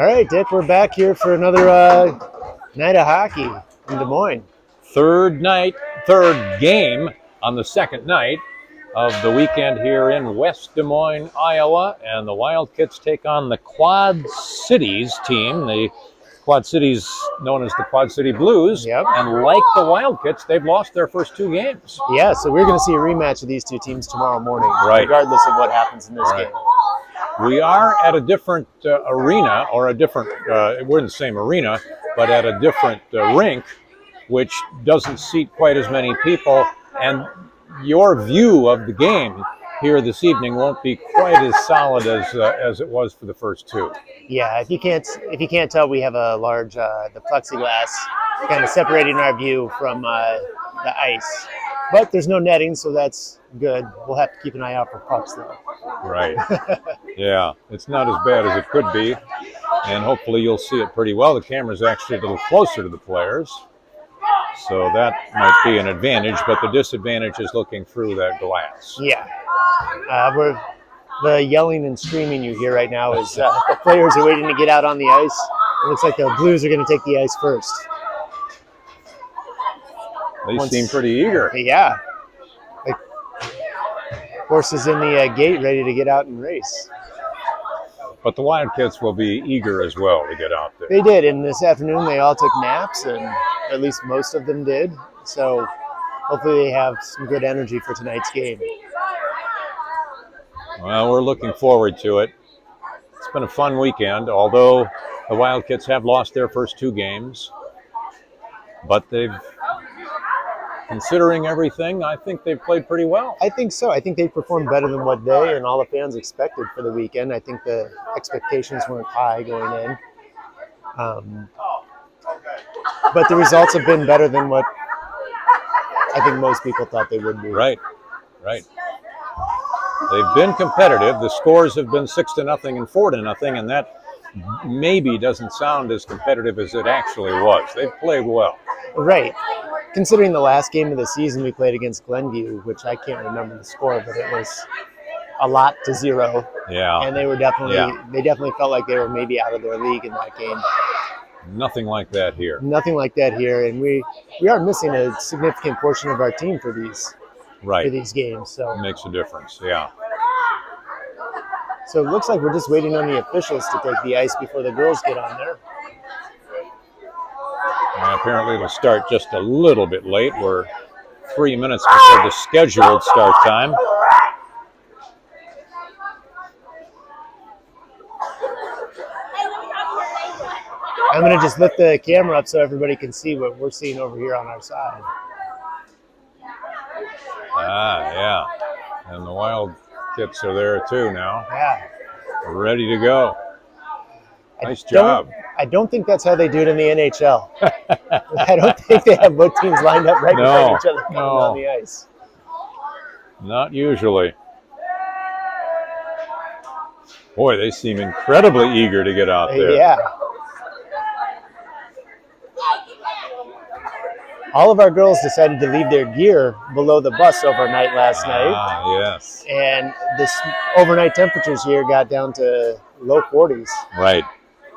All right, Dick, we're back here for another night of hockey in Des Moines. Third game on the second night of the weekend here in West Des Moines, Iowa, and the Wildcats take on the Quad Cities team, the Quad Cities known as the Quad City Blues. Yep. And like the Wildcats, they've lost their first two games. Yeah, so we're going to see a rematch of these two teams tomorrow morning, right, regardless of what happens in this game. We are at a different arena, or a different, we're in the same arena, but at a different rink, which doesn't seat quite as many people, and your view of the game here this evening won't be quite as solid as it was for the first two. Yeah, if you can't tell, we have a large the plexiglass kind of separating our view from the ice, but there's no netting, so that's good. We'll have to keep an eye out for pucks though. Right. Yeah, it's not as bad as it could be, and hopefully you'll see it pretty well. The camera's actually a little closer to the players, so that might be an advantage, but the disadvantage is looking through that glass. Yeah. The yelling and screaming you hear right now is the players are waiting to get out on the ice. It looks like the Blues are going to take the ice first. They seem pretty eager. Yeah. Like, horses in the gate ready to get out and race. But the Wildcats will be eager as well to get out there. They did, and this afternoon they all took naps, and at least most of them did. So hopefully they have some good energy for tonight's game. Well, we're looking forward to it. It's been a fun weekend, although the Wildcats have lost their first two games. But considering everything, I think they've played pretty well. I think so. I think they performed better than what they and all the fans expected for the weekend. I think the expectations weren't high going in. But the results have been better than what I think most people thought they would be. Right. They've been competitive. The scores have been 6-0 and 4-0, and that maybe doesn't sound as competitive as it actually was. They've played well. Right. Considering the last game of the season we played against Glenview, which I can't remember the score, but it was a lot to 0. Yeah. And they were definitely felt like they were maybe out of their league in that game. Nothing like that here. Nothing like that here, and we are missing a significant portion of our team for these games. So it makes a difference. Yeah. So it looks like we're just waiting on the officials to take the ice before the girls get on there. And apparently it'll start just a little bit late. We're 3 minutes before the scheduled start time. I'm going to just lift the camera up so everybody can see what we're seeing over here on our side. Yeah. And the Wildcats are there too now. Yeah. Ready to go. Nice job. I don't think that's how they do it in the NHL. I don't think they have both teams lined up right behind each other coming on the ice. Not usually. Boy, they seem incredibly eager to get out there. Yeah. All of our girls decided to leave their gear below the bus overnight last night. Yes. And this overnight temperatures here got down to low 40s. Right.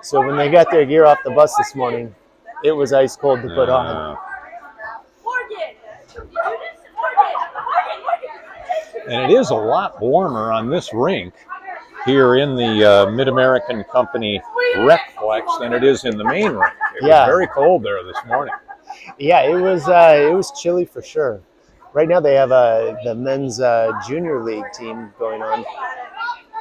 So when they got their gear off the bus this morning, it was ice cold to put on. And it is a lot warmer on this rink here in the Mid-American Company Recflex than it is in the main rink. It was very cold there this morning. Yeah, it was chilly for sure. Right now they have the men's junior league team going on.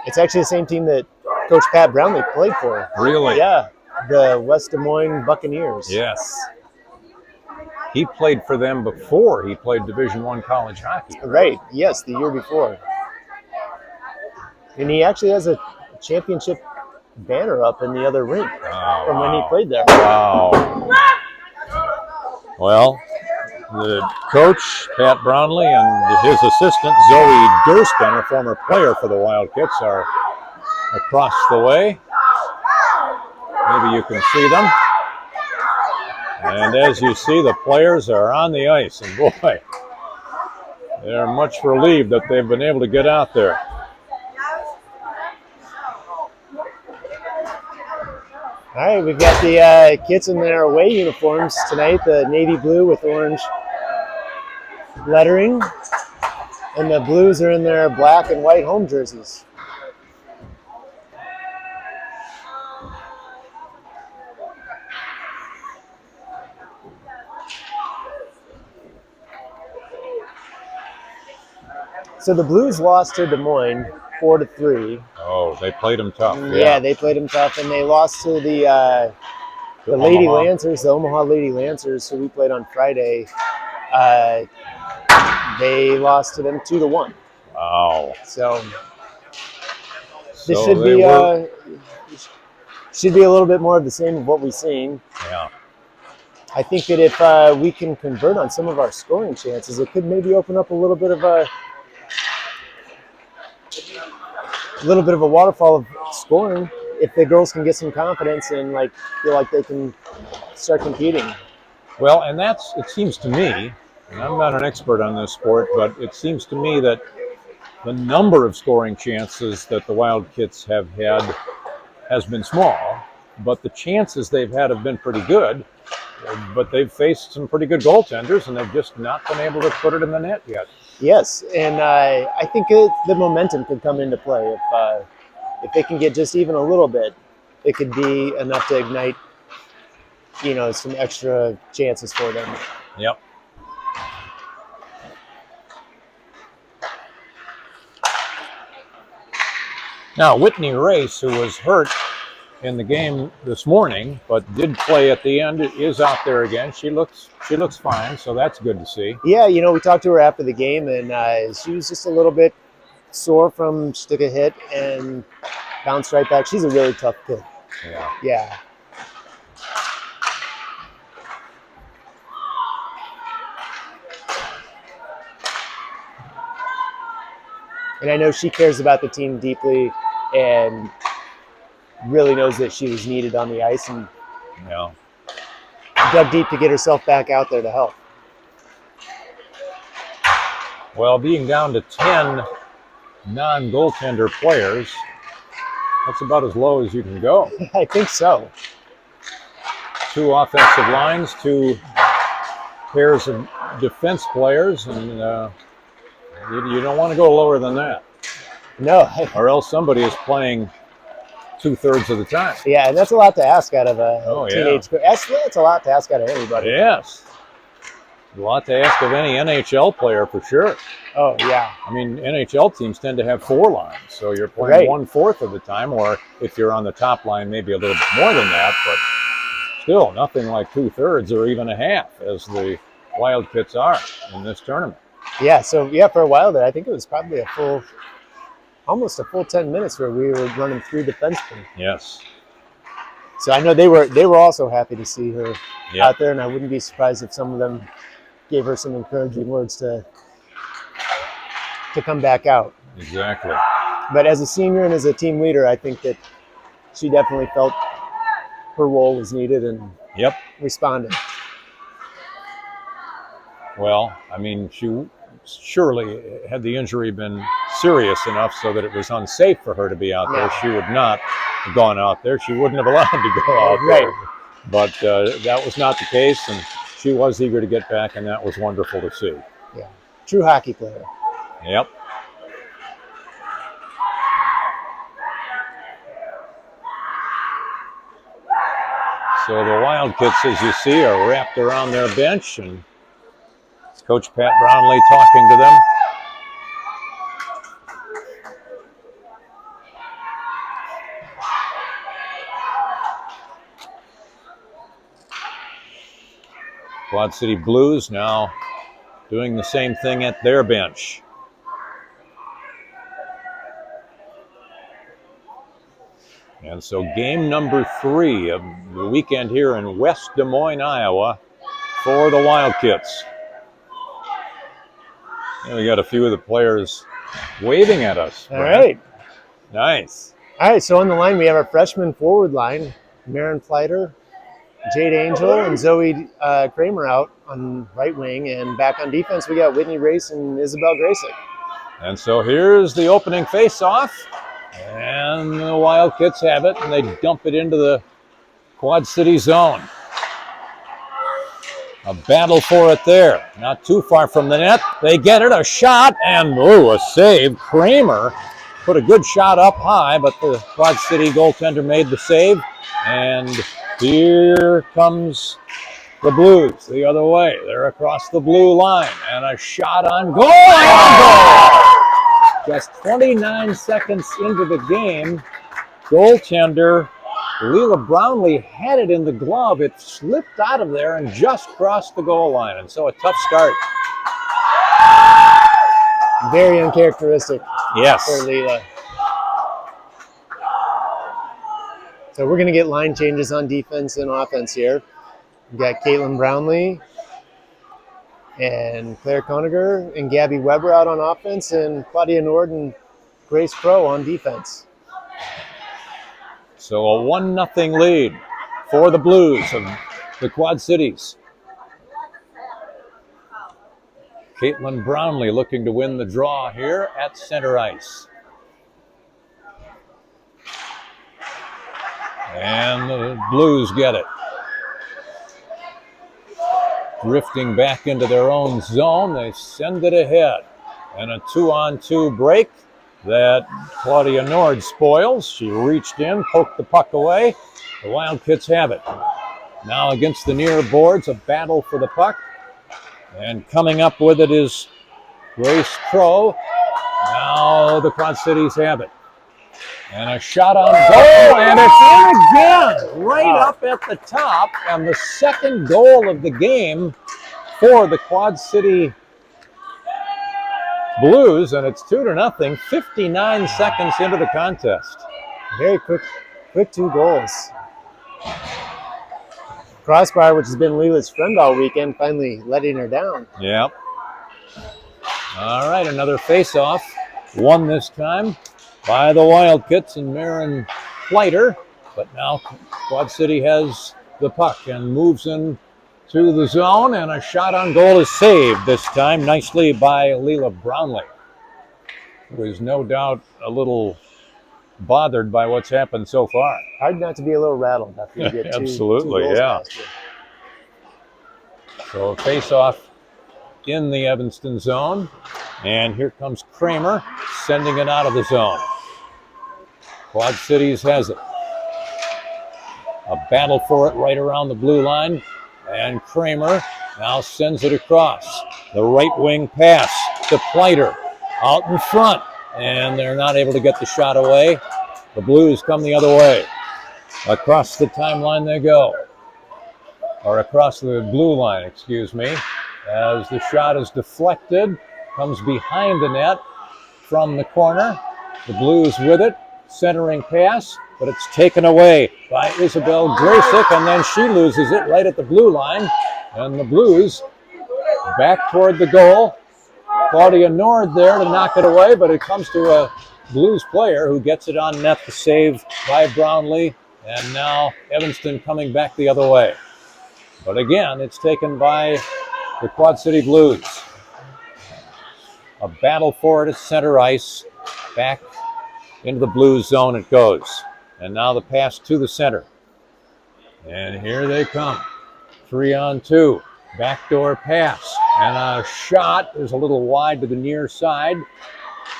It's actually the same team that Coach Pat Brownlee played for. Really? Yeah, the West Des Moines Buccaneers. Yes. He played for them before he played Division I college hockey. Right, yes, the year before. And he actually has a championship banner up in the other rink from when he played there. Wow. Well, the coach, Pat Brownlee, and his assistant, Zoe Durston, a former player for the Wildcats, are across the way. Maybe you can see them. And as you see, the players are on the ice. And boy, they're much relieved that they've been able to get out there. All right, we've got the kids in their away uniforms tonight, the navy blue with orange lettering, and the Blues are in their black and white home jerseys. So the Blues lost to Des Moines 4-3. Oh, they played them tough. Yeah, they played them tough, and they lost to the Lady Lancers, the Omaha Lady Lancers, who we played on Friday. They lost to them 2-1. Wow. So this should be a little bit more of the same of what we've seen. Yeah. I think that if we can convert on some of our scoring chances, it could maybe open up a little bit of a waterfall of scoring if the girls can get some confidence and feel like they can start competing. Well, and it seems to me, and I'm not an expert on this sport, but it seems to me that the number of scoring chances that the Wildcats have had has been small, but the chances they've had have been pretty good. But they've faced some pretty good goaltenders, and they've just not been able to put it in the net yet. Yes, and I think the momentum could come into play. If they can get just even a little bit, it could be enough to ignite, some extra chances for them. Yep. Now, Whitney Race, who was hurt in the game this morning, but did play at the end, is out there again. She looks fine, so that's good to see. Yeah, we talked to her after the game, and she was just a little bit sore from took a hit and bounced right back. She's a really tough kid. Yeah. And I know she cares about the team deeply and really knows that she was needed on the ice and dug deep to get herself back out there to help. Well, being down to 10 non-goaltender players, that's about as low as you can go. I think so. 2 offensive lines, 2 pairs of defense players, and you don't want to go lower than that. No. Or else somebody is playing 2/3 of the time. Yeah, and that's a lot to ask out of a teenage girl. That's a lot to ask out of anybody. Yes. A lot to ask of any NHL player for sure. Oh, yeah. I mean, NHL teams tend to have 4 lines, so you're playing 1/4 of the time, or if you're on the top line, maybe a little bit more than that, but still nothing like 2/3 or even a half, as the Wildcats are in this tournament. Yeah, so for a while there, I think it was probably almost a full 10 minutes where we were running 3 defensemen. Yes. So I know they were also happy to see her out there, and I wouldn't be surprised if some of them gave her some encouraging words to come back out. Exactly. But as a senior and as a team leader, I think that she definitely felt her role was needed and responded. Well, I mean, she surely, had the injury been serious enough so that it was unsafe for her to be out there, she would not have gone out there. She wouldn't have allowed to go out there. But that was not the case, and she was eager to get back, and that was wonderful to see. Yeah, true hockey player. Yep. So the Wildcats, as you see, are wrapped around their bench, and Coach Pat Brownlee talking to them. Quad City Blues now doing the same thing at their bench. And so game number 3 of the weekend here in West Des Moines, Iowa for the Wildcats. And we got a few of the players waving at us. All right. Nice. All right, so on the line we have our freshman forward line, Maren Fleiter, Jade Angel, and Zoe Kramer out on right wing. And back on defense, we got Whitney Race and Isabel Graysick. And so here's the opening face-off. And the Wildcats have it, and they dump it into the Quad Cities zone. A battle for it there. Not too far from the net. They get it, a shot, and a save. Kramer put a good shot up high, but the Quad City goaltender made the save. And here comes the Blues the other way. They're across the blue line, and a shot on goal, and goal! Just 29 seconds into the game, goaltender Leela Brownlee had it in the glove. It slipped out of there and just crossed the goal line, and so a tough start. Very uncharacteristic Yes. for Leela. So we're going to get line changes on defense and offense here. We've got Caitlin Brownlee and Claire Koniger and Gabby Weber out on offense, and Claudia Nord and Grace Crow on defense. So a 1-0 lead for the Blues of the Quad Cities. Caitlin Brownlee looking to win the draw here at center ice. And the Blues get it. Drifting back into their own zone, they send it ahead. And a 2-on-2 break that Claudia Nord spoils. She reached in, poked the puck away. The Wildcats have it. Now against the near boards, a battle for the puck. And coming up with it is Grace Crow. Now the Quad Cities have it. And a shot on goal, and it's in again, right up at the top. And the second goal of the game for the Quad City Blues, and it's 2-0, 59 seconds into the contest. Very quick 2 goals. Crossbar, which has been Leela's friend all weekend, finally letting her down. Yep. All right, another face-off. Won this time by the Wildcats and Marin Fleiter. But now Quad City has the puck and moves in to the zone, and a shot on goal is saved this time nicely by Leela Brownlee, who is no doubt a little bothered by what's happened so far. Hard not to be a little rattled after you get Absolutely, two goals yeah. past you. So a face-off in the Evanston zone, and here comes Kramer sending it out of the zone. Quad Cities has it. A battle for it right around the blue line, and Kramer now sends it across. The right wing pass to Fleiter out in front, and they're not able to get the shot away. The Blues come the other way. Across the timeline they go, or across the blue line, excuse me, as the shot is deflected, comes behind the net from the corner. The Blues with it, centering pass, but it's taken away by Isabel Graysick, and then she loses it right at the blue line, and the Blues back toward the goal. Claudia Nord there to knock it away, but it comes to a Blues player who gets it on net to save by Brownlee, and now Evanston coming back the other way. But again, it's taken by the Quad City Blues. A battle for it at center ice. Back into the Blues zone it goes. And now the pass to the center. And here they come. 3-on-2. Backdoor pass. And a shot is a little wide to the near side.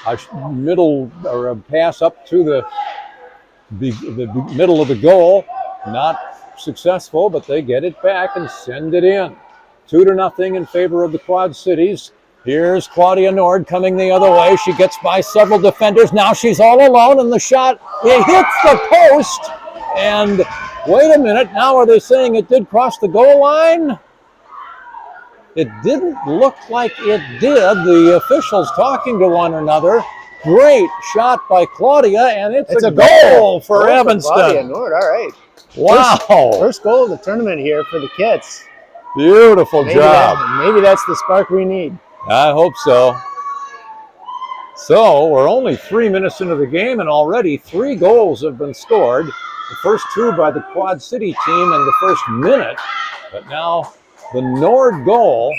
A middle, or a pass up to the middle of the goal. Not successful, but they get it back and send it in. 2-0 in favor of the Quad Cities. Here's Claudia Nord coming the other way. She gets by several defenders. Now she's all alone, and the shot, it hits the post. And wait a minute, now are they saying it did cross the goal line? It didn't look like it did. The officials talking to one another. Great shot by Claudia, and it's a goal for Evanston. Claudia Nord, all right. Wow. First goal of the tournament here for the Kits. Beautiful job. Maybe that's the spark we need. I hope so. So we're only 3 minutes into the game, and already 3 goals have been scored. The first 2 by the Quad City team in the first minute. But now the Nord goal,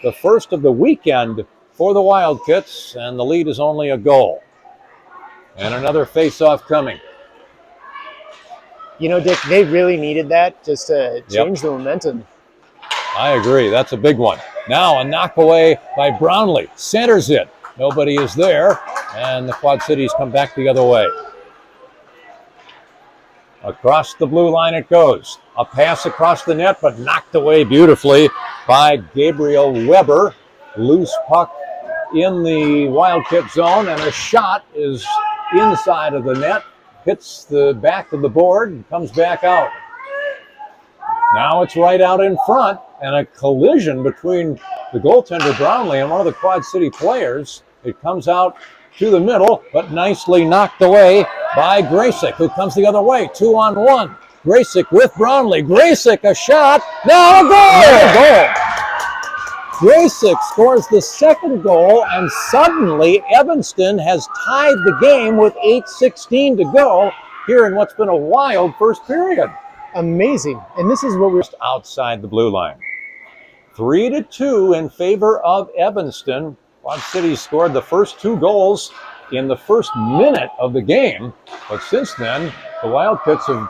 the first of the weekend for the Wildcats, and the lead is only a goal. And another face-off coming. You know, Dick, they really needed that just to change the momentum. I agree. That's a big one. Now a knock away by Brownlee. Centers it. Nobody is there. And the Quad Cities come back the other way. Across the blue line it goes. A pass across the net, but knocked away beautifully by Gabriel Weber. Loose puck in the Wildcat zone, and a shot is inside of the net. Hits the back of the board and comes back out. Now it's right out in front, and a collision between the goaltender Brownlee and one of the Quad City players. It comes out to the middle, but nicely knocked away by Graysick, who comes the other way. 2-on-1. Graysick with Brownlee. Graysick, a shot. Now a goal! Graysick scores the second goal, and suddenly Evanston has tied the game with 8:16 to go here in what's been a wild first period. Amazing. And this is what we're outside the blue line. 3-2 in favor of Evanston. Quad Cities scored the first 2 goals in the first minute of the game, but since then the Wildcats have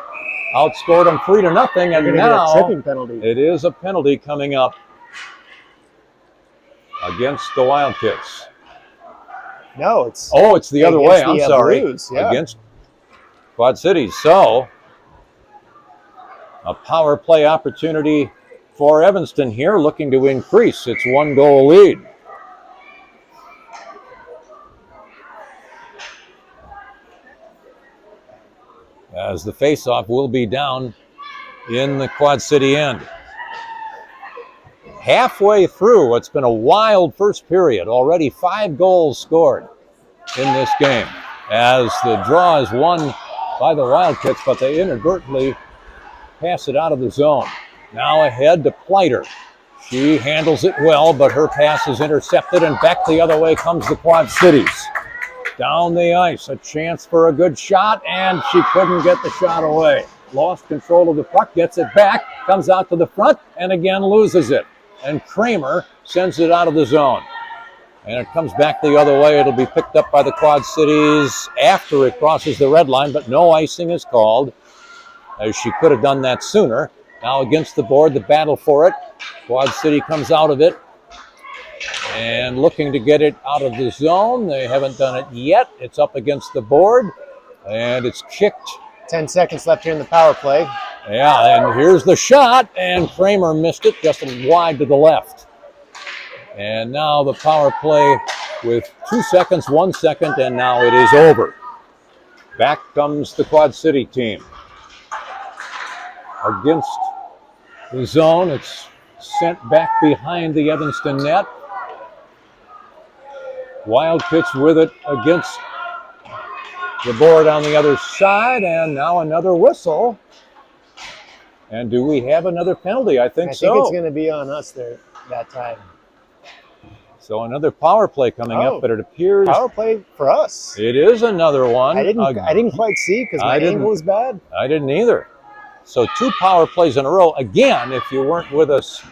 outscored them 3-0, and now a tripping penalty. It is a penalty coming up against the Wildcats. No, it's it's the other way. I'm sorry. Blues, yeah. Against Quad Cities. So a power play opportunity for Evanston here, looking to increase its 1-goal lead. As the faceoff will be down in the Quad City end. Halfway through what's been a wild first period, already 5 goals scored in this game, as the draw is won by the Wildcats, but they inadvertently pass it out of the zone. Now ahead to Pleiter. She handles it well, but her pass is intercepted, and back the other way comes the Quad Cities. Down the ice, a chance for a good shot, and she couldn't get the shot away. Lost control of the puck, gets it back, comes out to the front, and again loses it. And Kramer sends it out of the zone. And it comes back the other way. It'll be picked up by the Quad Cities after it crosses the red line, but no icing is called, as she could have done that sooner. Now against the board, the battle for it. Quad City comes out of it and looking to get it out of the zone. They haven't done it yet. It's up against the board, and it's kicked. 10 seconds left here in the power play. Yeah, and here's the shot, and Kramer missed it just wide to the left. And now the power play with 2 seconds, 1 second, and now it is over. Back comes the Quad City team. Against the zone, it's sent back behind the Evanston net. Wildcats with it against the board on the other side, and now another whistle. And do we have another penalty? I think so. I think it's going to be on us there that time. So another power play coming up, but it appears power play for us. It is another one. I didn't quite see because my angle was bad. I didn't either. So 2 power plays in a row. Again, if you weren't with us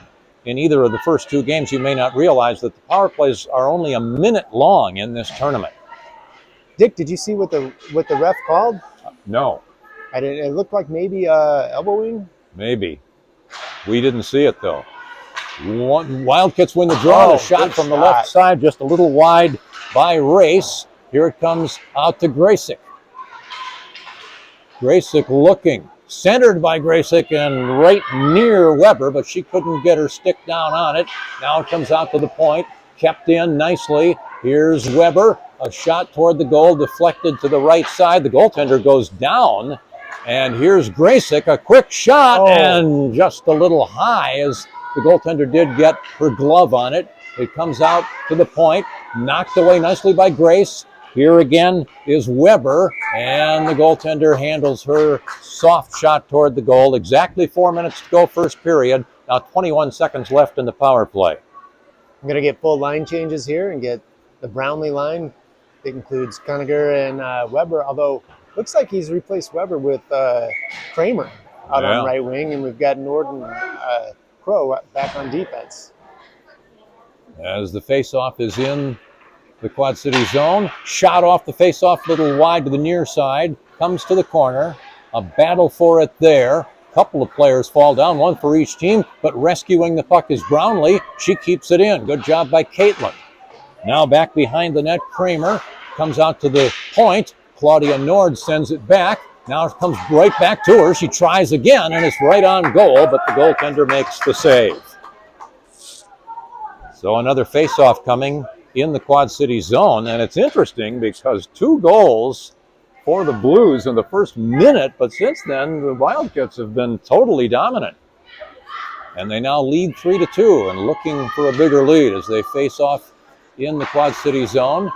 in either of the first 2 games, you may not realize that the power plays are only a minute long in this tournament. Dick, did you see what the ref called? No. I didn't. It looked like maybe elbowing. Maybe. We didn't see it though. Wildcats win the draw. A shot from the left side, just a little wide by Race. Here it comes out to Graysick. Graysick looking. Centered by Graysick and right near Weber, but she couldn't get her stick down on it. Now it comes out to the point. Kept in nicely. Here's Weber. A shot toward the goal, deflected to the right side. The goaltender goes down. And here's Graysick, a quick shot, and just a little high, as the goaltender did get her glove on it. It comes out to the point, knocked away nicely by Grace. Here again is Weber, and the goaltender handles her soft shot toward the goal. Exactly 4 minutes to go first period. Now 21 seconds left in the power play. I'm going to get full line changes here and get the Brownlee line. It includes Coniger and Weber, although looks like he's replaced Weber with Kramer out on right wing, and we've got Norton Crow back on defense. As the faceoff is in the Quad City zone, shot off the faceoff, little wide to the near side, comes to the corner. A battle for it there. Couple of players fall down, one for each team, but rescuing the puck is Brownlee. She keeps it in. Good job by Caitlin. Now back behind the net, Kramer comes out to the point. Claudia Nord sends it back. Now it comes right back to her. She tries again, and it's right on goal, but the goaltender makes the save. So another face-off coming in the Quad Cities zone, and it's interesting because 2 goals for the Blues in the first minute, but since then the Wildcats have been totally dominant. And they now lead 3-2 and looking for a bigger lead as they face off in the Quad City zone.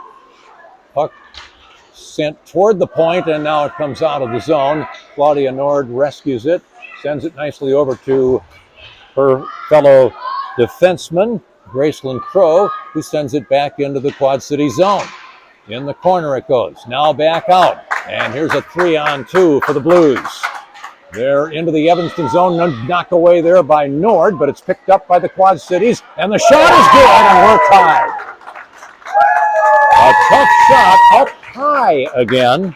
Puck sent toward the point, and now it comes out of the zone. Claudia Nord rescues it, sends it nicely over to her fellow defenseman, Gracelyn Crow, who sends it back into the Quad City zone. In the corner it goes. Now back out. And here's a 3-on-2 for the Blues. They're into the Evanston zone. Knock away there by Nord, but it's picked up by the Quad Cities. And the shot is good, and we're tied. A tough shot up high again.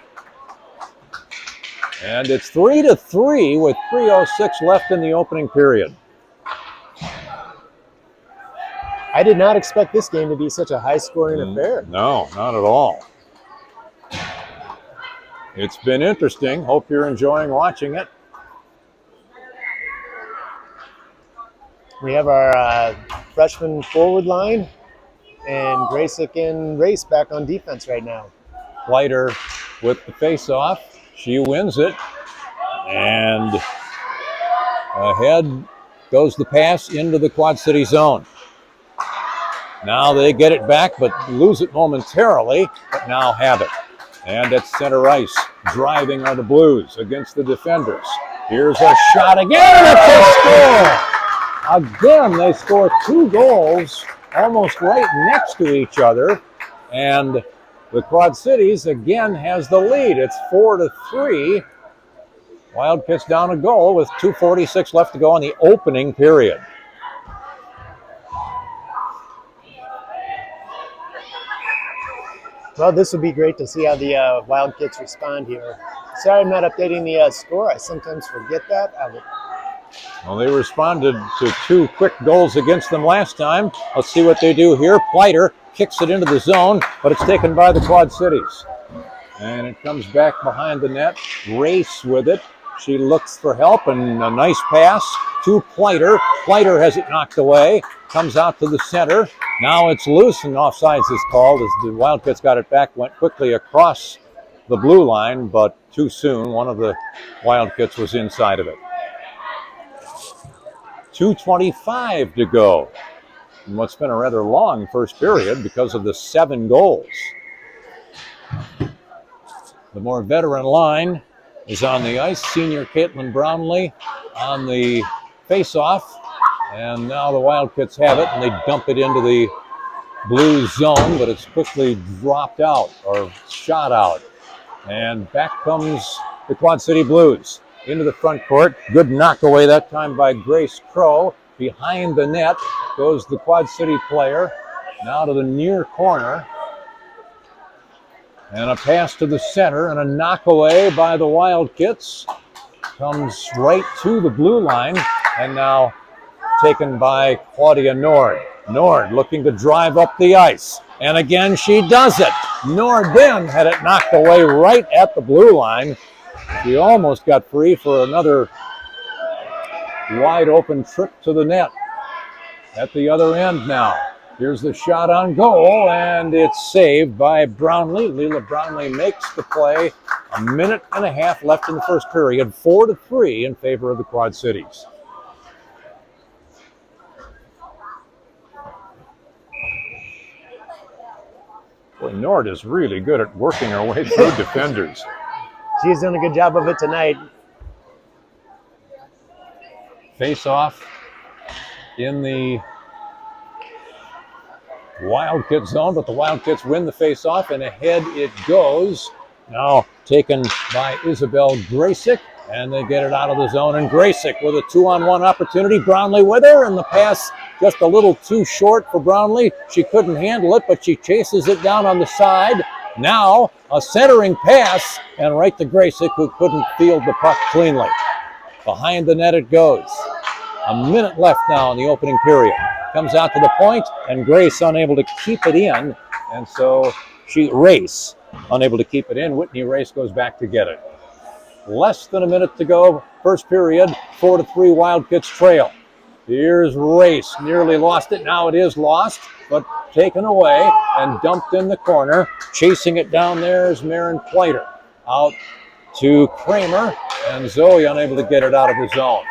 And it's 3-3 with 3:06 left in the opening period. I did not expect this game to be such a high-scoring affair. No, not at all. It's been interesting. Hope you're enjoying watching it. We have our freshman forward line, and Graysick and Race back on defense right now. Leiter with the face-off. She wins it. And ahead goes the pass into the Quad City zone. Now they get it back, but lose it momentarily, but now have it. And at center ice, driving are the Blues against the defenders. Here's a shot again, and it's a score! Again, they score 2 goals almost right next to each other. And the Quad Cities again has the lead. It's 4-3. Wildcats down a goal with 2:46 left to go in the opening period. Well, this would be great to see how the Wildcats respond here. Sorry I'm not updating the score. I sometimes forget that. Well, they responded to 2 quick goals against them last time. Let's see what they do here. Pleiter kicks it into the zone, but it's taken by the Quad Cities. And it comes back behind the net. Race with it. She looks for help, and a nice pass to Pleiter. Pleiter has it knocked away. Comes out to the center. Now it's loose, and offsides is called as the Wildcats got it back, went quickly across the blue line, but too soon. One of the Wildcats was inside of it. 2:25 to go in what's been a rather long first period because of the 7 goals. The more veteran line is on the ice. Senior Caitlin Brownlee on the face-off. And now the Wildcats have it, and they dump it into the Blues zone, but it's quickly dropped out or shot out. And back comes the Quad City Blues into the front court. Good knockaway that time by Grace Crow. Behind the net goes the Quad City player. Now to the near corner. And a pass to the center and a knockaway by the Wildcats. Comes right to the blue line, and now taken by Claudia Nord. Nord looking to drive up the ice. And again, she does it. Nord then had it knocked away right at the blue line. She almost got free for another wide open trip to the net. At the other end now. Here's the shot on goal, and it's saved by Brownlee. Leila Brownlee makes the play. 1.5 minutes left in the first period. 4-3 in favor of the Quad Cities. Boy, Nord is really good at working her way through defenders. She's done a good job of it tonight. Face off in the Wildcat zone, but the Wildcats win the face-off, and ahead it goes. Now taken by Isabel Graysick, and they get it out of the zone, and Graysick with a 2-on-1 opportunity. Brownlee with her, and the pass just a little too short for Brownlee. She couldn't handle it, but she chases it down on the side, Now a centering pass, and right to Graysick, who couldn't field the puck cleanly. Behind the net it goes. A minute left now in the opening period. Comes out to the point, and Grace unable to keep it in, and so Race unable to keep it in. Whitney Race goes back to get it. Less than a minute to go, first period, 4-3 Wildcats trail. Here's Race, nearly lost it. Now it is lost, but taken away and dumped in the corner. Chasing it down there is Marin Pleiter. Out to Kramer, and Zoe unable to get it out of the zone.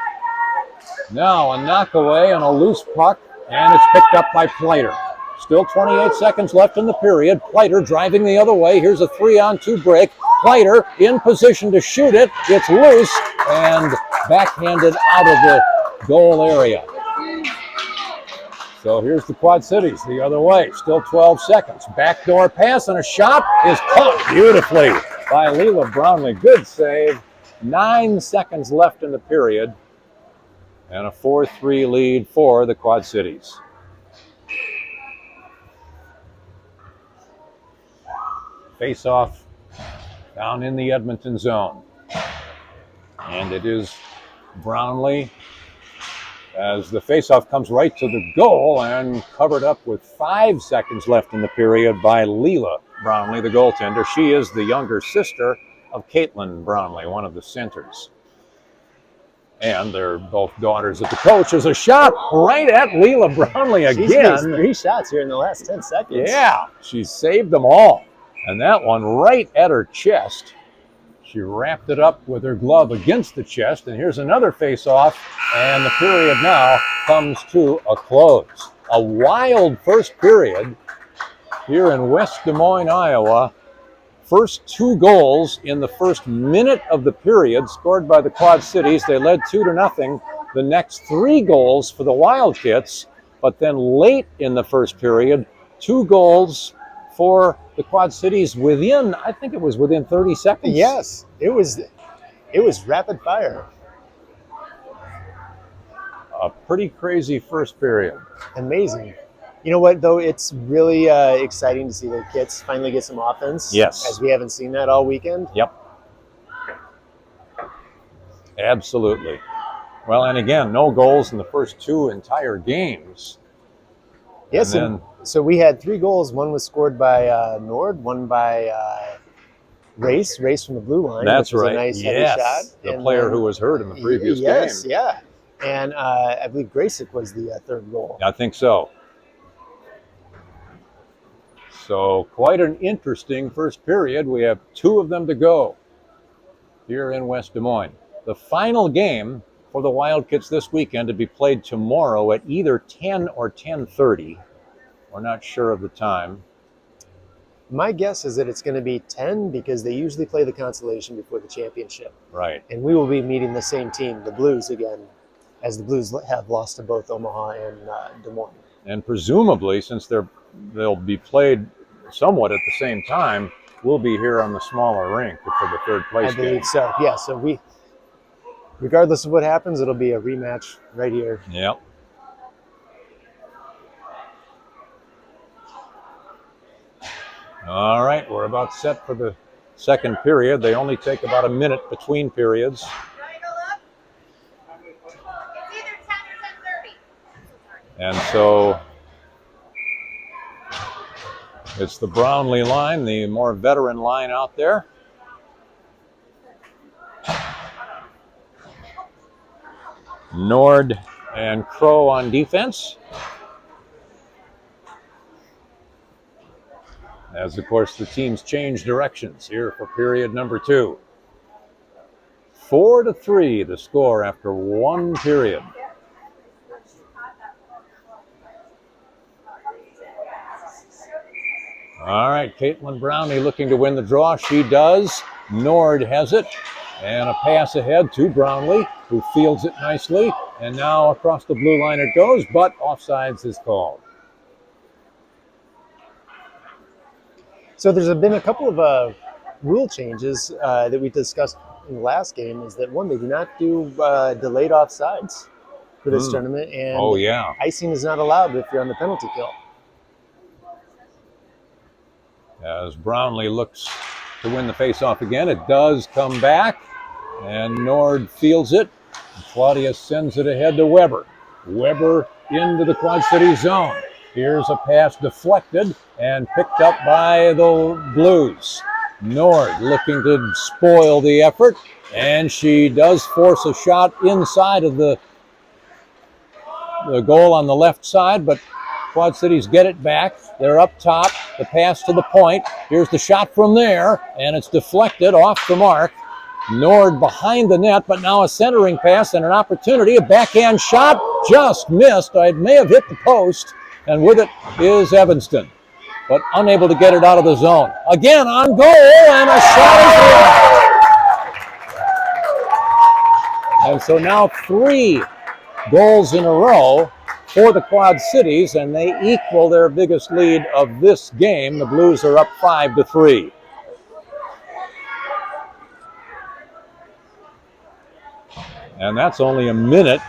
Now a knockaway on a loose puck, and it's picked up by Pleiter. Still 28 seconds left in the period. Pleiter driving the other way. Here's a 3-on-2 break. Pleiter in position to shoot it. It's loose and backhanded out of the goal area. So here's the Quad Cities the other way. Still 12 seconds. Backdoor pass and a shot is caught beautifully by Leela Brownlee. Good save. 9 seconds left in the period. And a 4-3 lead for the Quad Cities. Face-off down in the Edmonton zone. And it is Brownlee as the face-off comes right to the goal and covered up with 5 seconds left in the period by Leela Brownlee, the goaltender. She is the younger sister of Caitlin Brownlee, one of the centers. And they're both daughters of the coach. There's a shot right at Leela Brownlee again. She's made 3 shots here in the last 10 seconds. Yeah, she saved them all. And that one right at her chest. She wrapped it up with her glove against the chest. And here's another face-off. And the period now comes to a close. A wild first period here in West Des Moines, Iowa. First 2 goals in the first minute of the period scored by the Quad Cities. They led 2-0. The next 3 goals for the Wildcats, but then late in the first period, 2 goals for the Quad Cities within, I think it was within 30 seconds. Yes, it was rapid fire. A pretty crazy first period. Amazing. You know what, though? It's really exciting to see the kids finally get some offense. Yes. As we haven't seen that all weekend. Yep. Absolutely. Well, and again, no goals in the first 2 entire games. Yes, so we had 3 goals. One was scored by Nord, one by Race from the blue line. That's which was right. A nice yes. heavy shot. The player who was hurt in the previous game. Yes, yeah. And I believe Graysick was the 3rd goal. I think so. So quite an interesting first period. We have 2 of them to go here in West Des Moines. The final game for the Wildcats this weekend to be played tomorrow at either 10 or 10:30. We're not sure of the time. My guess is that it's going to be 10 because they usually play the consolation before the championship. Right. And we will be meeting the same team, the Blues, again, as the Blues have lost to both Omaha and Des Moines. And presumably, since they'll be played somewhat at the same time, we'll be here on the smaller rink for the 3rd place game. I believe so. Yeah, so regardless of what happens, it'll be a rematch right here. Yep. All right, we're about set for the second period. They only take about a minute between periods. And so it's the Brownlee line, the more veteran line out there. Nord and Crow on defense. As, of course, the teams change directions here for period number 2. 4-3 the score after 1 period. All right, Caitlin Brownlee looking to win the draw. She does. Nord has it. And a pass ahead to Brownlee, who fields it nicely. And now across the blue line it goes, but offsides is called. So there's been a couple of rule changes that we discussed in the last game. Is that one, they do not do delayed offsides for this tournament, and icing is not allowed if you're on the penalty kill. As Brownlee looks to win the faceoff again, it does come back, and Nord fields it. Claudia sends it ahead to Weber. Weber into the Quad Cities zone. Here's a pass deflected and picked up by the Blues. Nord looking to spoil the effort, and she does force a shot inside of the goal on the left side, but Quad Cities get it back. They're up top. The pass to the point. Here's the shot from there, and it's deflected off the mark. Nord behind the net, but now a centering pass and an opportunity. A backhand shot just missed. It may have hit the post, and with it is Evanston, but unable to get it out of the zone. Again on goal, and a shot is in. And so now 3 goals in a row for the Quad Cities, and they equal their biggest lead of this game. The Blues are up 5-3. And that's only a minute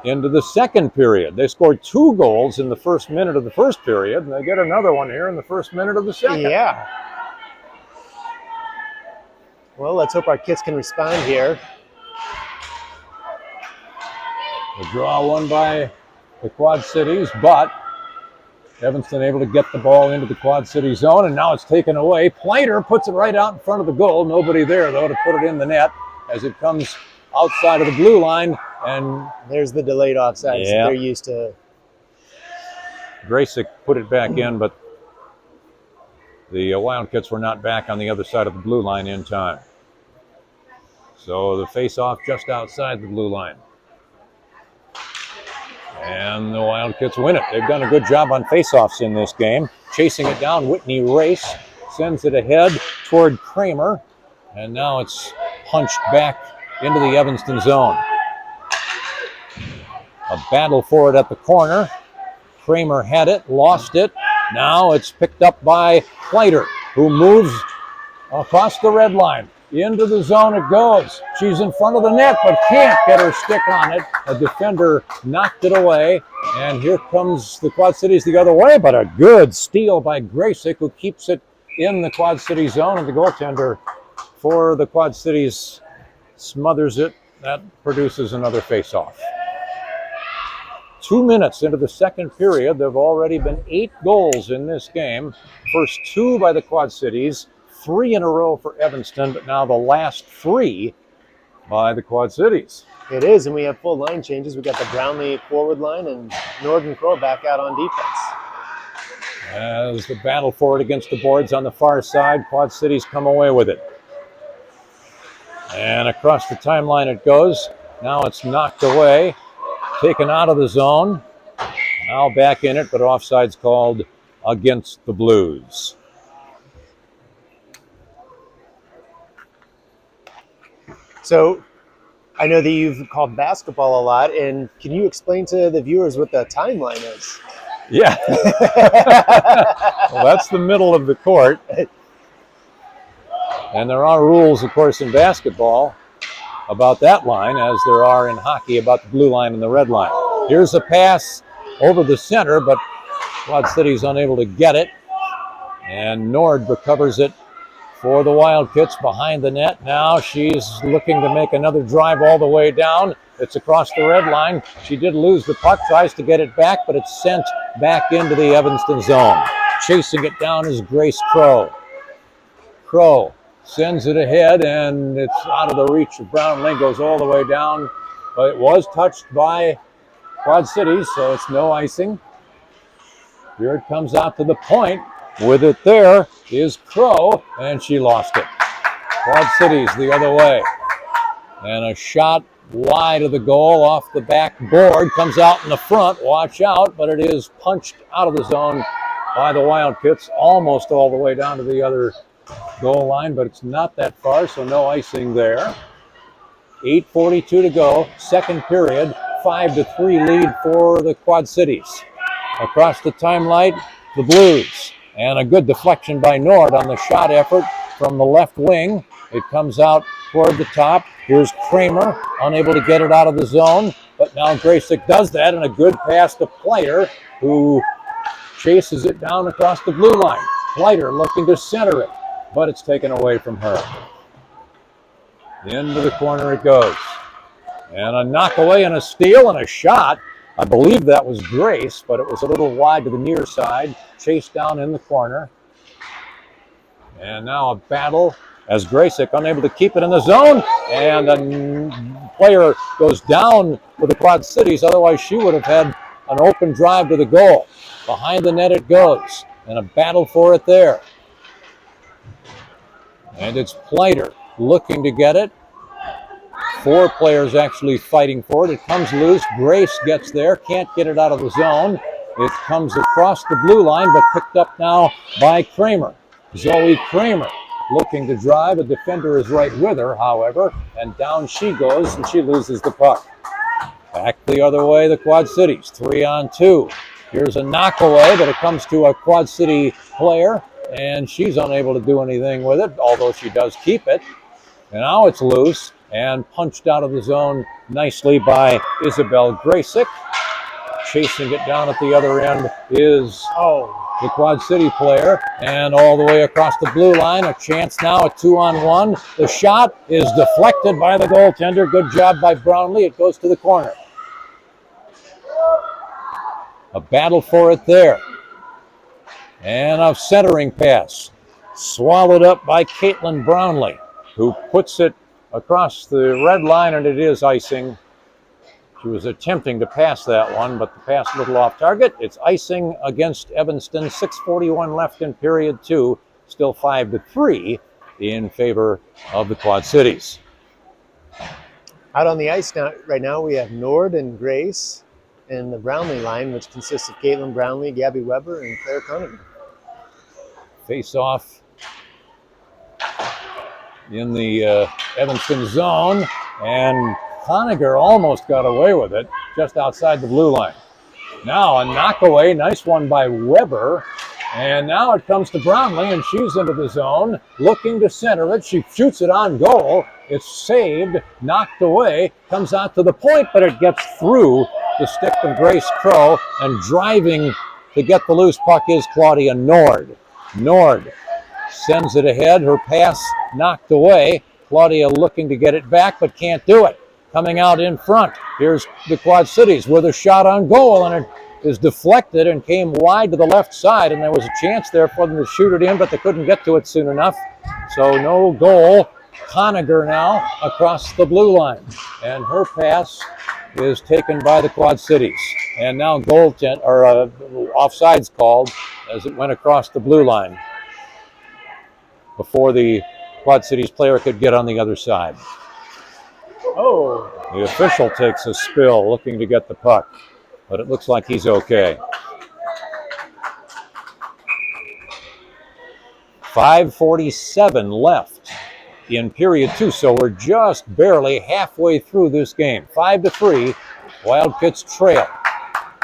into the second period. They scored 2 goals in the first minute of the first period, and they get another one here in the first minute of the second. Yeah. Well, let's hope our Kits can respond here. The draw won by the Quad Cities, but Evanston able to get the ball into the Quad City zone, and now it's taken away. Plater puts it right out in front of the goal. Nobody there, though, to put it in the net as it comes outside of the blue line, and there's the delayed offside. Yeah. They're used to. Graysick put it back in, but the Wildcats were not back on the other side of the blue line in time. So the face-off just outside the blue line. And the Wildcats win it. They've done a good job on face-offs in this game. Chasing it down, Whitney Race sends it ahead toward Kramer, and now it's punched back into the Evanston zone. A battle for it at the corner. Kramer had it, lost it. Now it's picked up by Plater, who moves across the red line. Into the zone it goes. She's in front of the net, but can't get her stick on it. A defender knocked it away, and here comes the Quad Cities the other way, but a good steal by Graysick, who keeps it in the Quad City zone, and the goaltender for the Quad Cities smothers it. That produces another face-off. 2 minutes into the second period, there have already been 8 goals in this game. First 2 by the Quad Cities, 3 in a row for Evanston, but now the last 3 by the Quad Cities. It is, and we have full line changes. We got the Brownlee forward line and Northern Crow back out on defense. As the battle for it against the boards on the far side, Quad Cities come away with it. And across the timeline it goes. Now it's knocked away, taken out of the zone. Now back in it, but offside's called against the Blues. So I know that you've called basketball a lot, and can you explain to the viewers what the timeline is? Yeah. Well, that's the middle of the court. And there are rules, of course, in basketball about that line, as there are in hockey about the blue line and the red line. Here's a pass over the center, but Quad City's unable to get it. And Nord recovers it for the Wildcats behind the net. Now she's looking to make another drive all the way down. It's across the red line. She did lose the puck, tries to get it back, but it's sent back into the Evanston zone. Chasing it down is Grace Crow. Crow sends it ahead, and it's out of the reach of Brownlee, goes all the way down. But it was touched by Quad Cities, so it's no icing. Here it comes out to the point. With it there is Crow, and she lost it. Quad Cities the other way. And a shot wide of the goal off the back board. Comes out in the front. Watch out, but it is punched out of the zone by the Wildcats, almost all the way down to the other goal line, but it's not that far, so no icing there. 8:42 to go, second period, 5-3 lead for the Quad Cities. Across the timeline, the Blues. And a good deflection by Nord on the shot effort from the left wing. It comes out toward the top. Here's Kramer, unable to get it out of the zone, but now Graysick does that, and a good pass to Plater, who chases it down across the blue line. Pleiter looking to center it, but it's taken away from her. Into the corner it goes. And a knockaway and a steal and a shot. I believe that was Grace, but it was a little wide to the near side. Chased down in the corner. And now a battle as Graysick unable to keep it in the zone. And a player goes down for the Quad Cities. Otherwise, she would have had an open drive to the goal. Behind the net it goes. And a battle for it there. And it's Pleiter looking to get it. 4 players actually fighting for it. It comes loose. Grace gets there. Can't get it out of the zone. It comes across the blue line, but picked up now by Kramer. Zoe Kramer looking to drive. A defender is right with her, however, and down she goes, and she loses the puck. Back the other way, the Quad Cities, 3-on-2. Here's a knockaway, but it comes to a Quad City player, and she's unable to do anything with it, although she does keep it. And now it's loose and punched out of the zone nicely by Isabel Graysick. Chasing it down at the other end is the Quad City player, and all the way across the blue line. A chance now, a 2-on-1. The shot is deflected by the goaltender. Good job by Brownlee. It goes to the corner. A battle for it there. And a centering pass. Swallowed up by Caitlin Brownlee, who puts it across the red line, and it is icing. She was attempting to pass that one, but the pass a little off target. It's icing against Evanston. 6:41 left in period 2. Still 5-3 in favor of the Quad Cities. Out on the ice now, right now, we have Nord and Grace in the Brownlee line, which consists of Caitlin Brownlee, Gabby Weber, and Claire Cunningham. Face off in the Evanston zone, and Conager almost got away with it just outside the blue line. Now a knockaway, nice one by Weber, and now it comes to Brownlee, and she's into the zone, looking to center it. She shoots it on goal. It's saved, knocked away, comes out to the point, but it gets through the stick of Grace Crow, and driving to get the loose puck is Claudia Nord. Nord sends it ahead. Her pass knocked away. Claudia looking to get it back, but can't do it. Coming out in front, here's the Quad Cities with a shot on goal, and it is deflected and came wide to the left side, and there was a chance there for them to shoot it in, but they couldn't get to it soon enough. So no goal. Conager now across the blue line, and her pass is taken by the Quad Cities. And now offsides called as it went across the blue line before the Quad Cities player could get on the other side. The official takes a spill looking to get the puck, but it looks like he's okay. 5:47 left in period 2, so we're just barely halfway through this game. 5-3, Wildcats trail,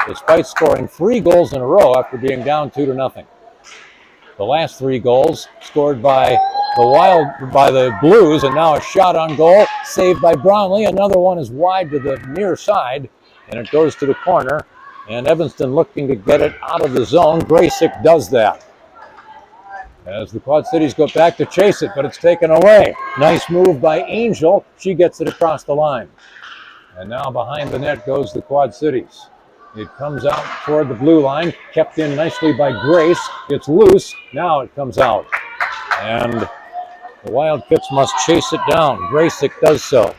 despite scoring 3 goals in a row after being down 2-0. The last 3 goals scored by the Blues, and now a shot on goal, saved by Brownlee. Another one is wide to the near side, and it goes to the corner, and Evanston looking to get it out of the zone. Graysick does that as the Quad Cities go back to chase it, but it's taken away. Nice move by Angel. She gets it across the line. And now behind the net goes the Quad Cities. It comes out toward the blue line, kept in nicely by Grace. It's loose. Now it comes out. And the Wildcats must chase it down. Graysick does so.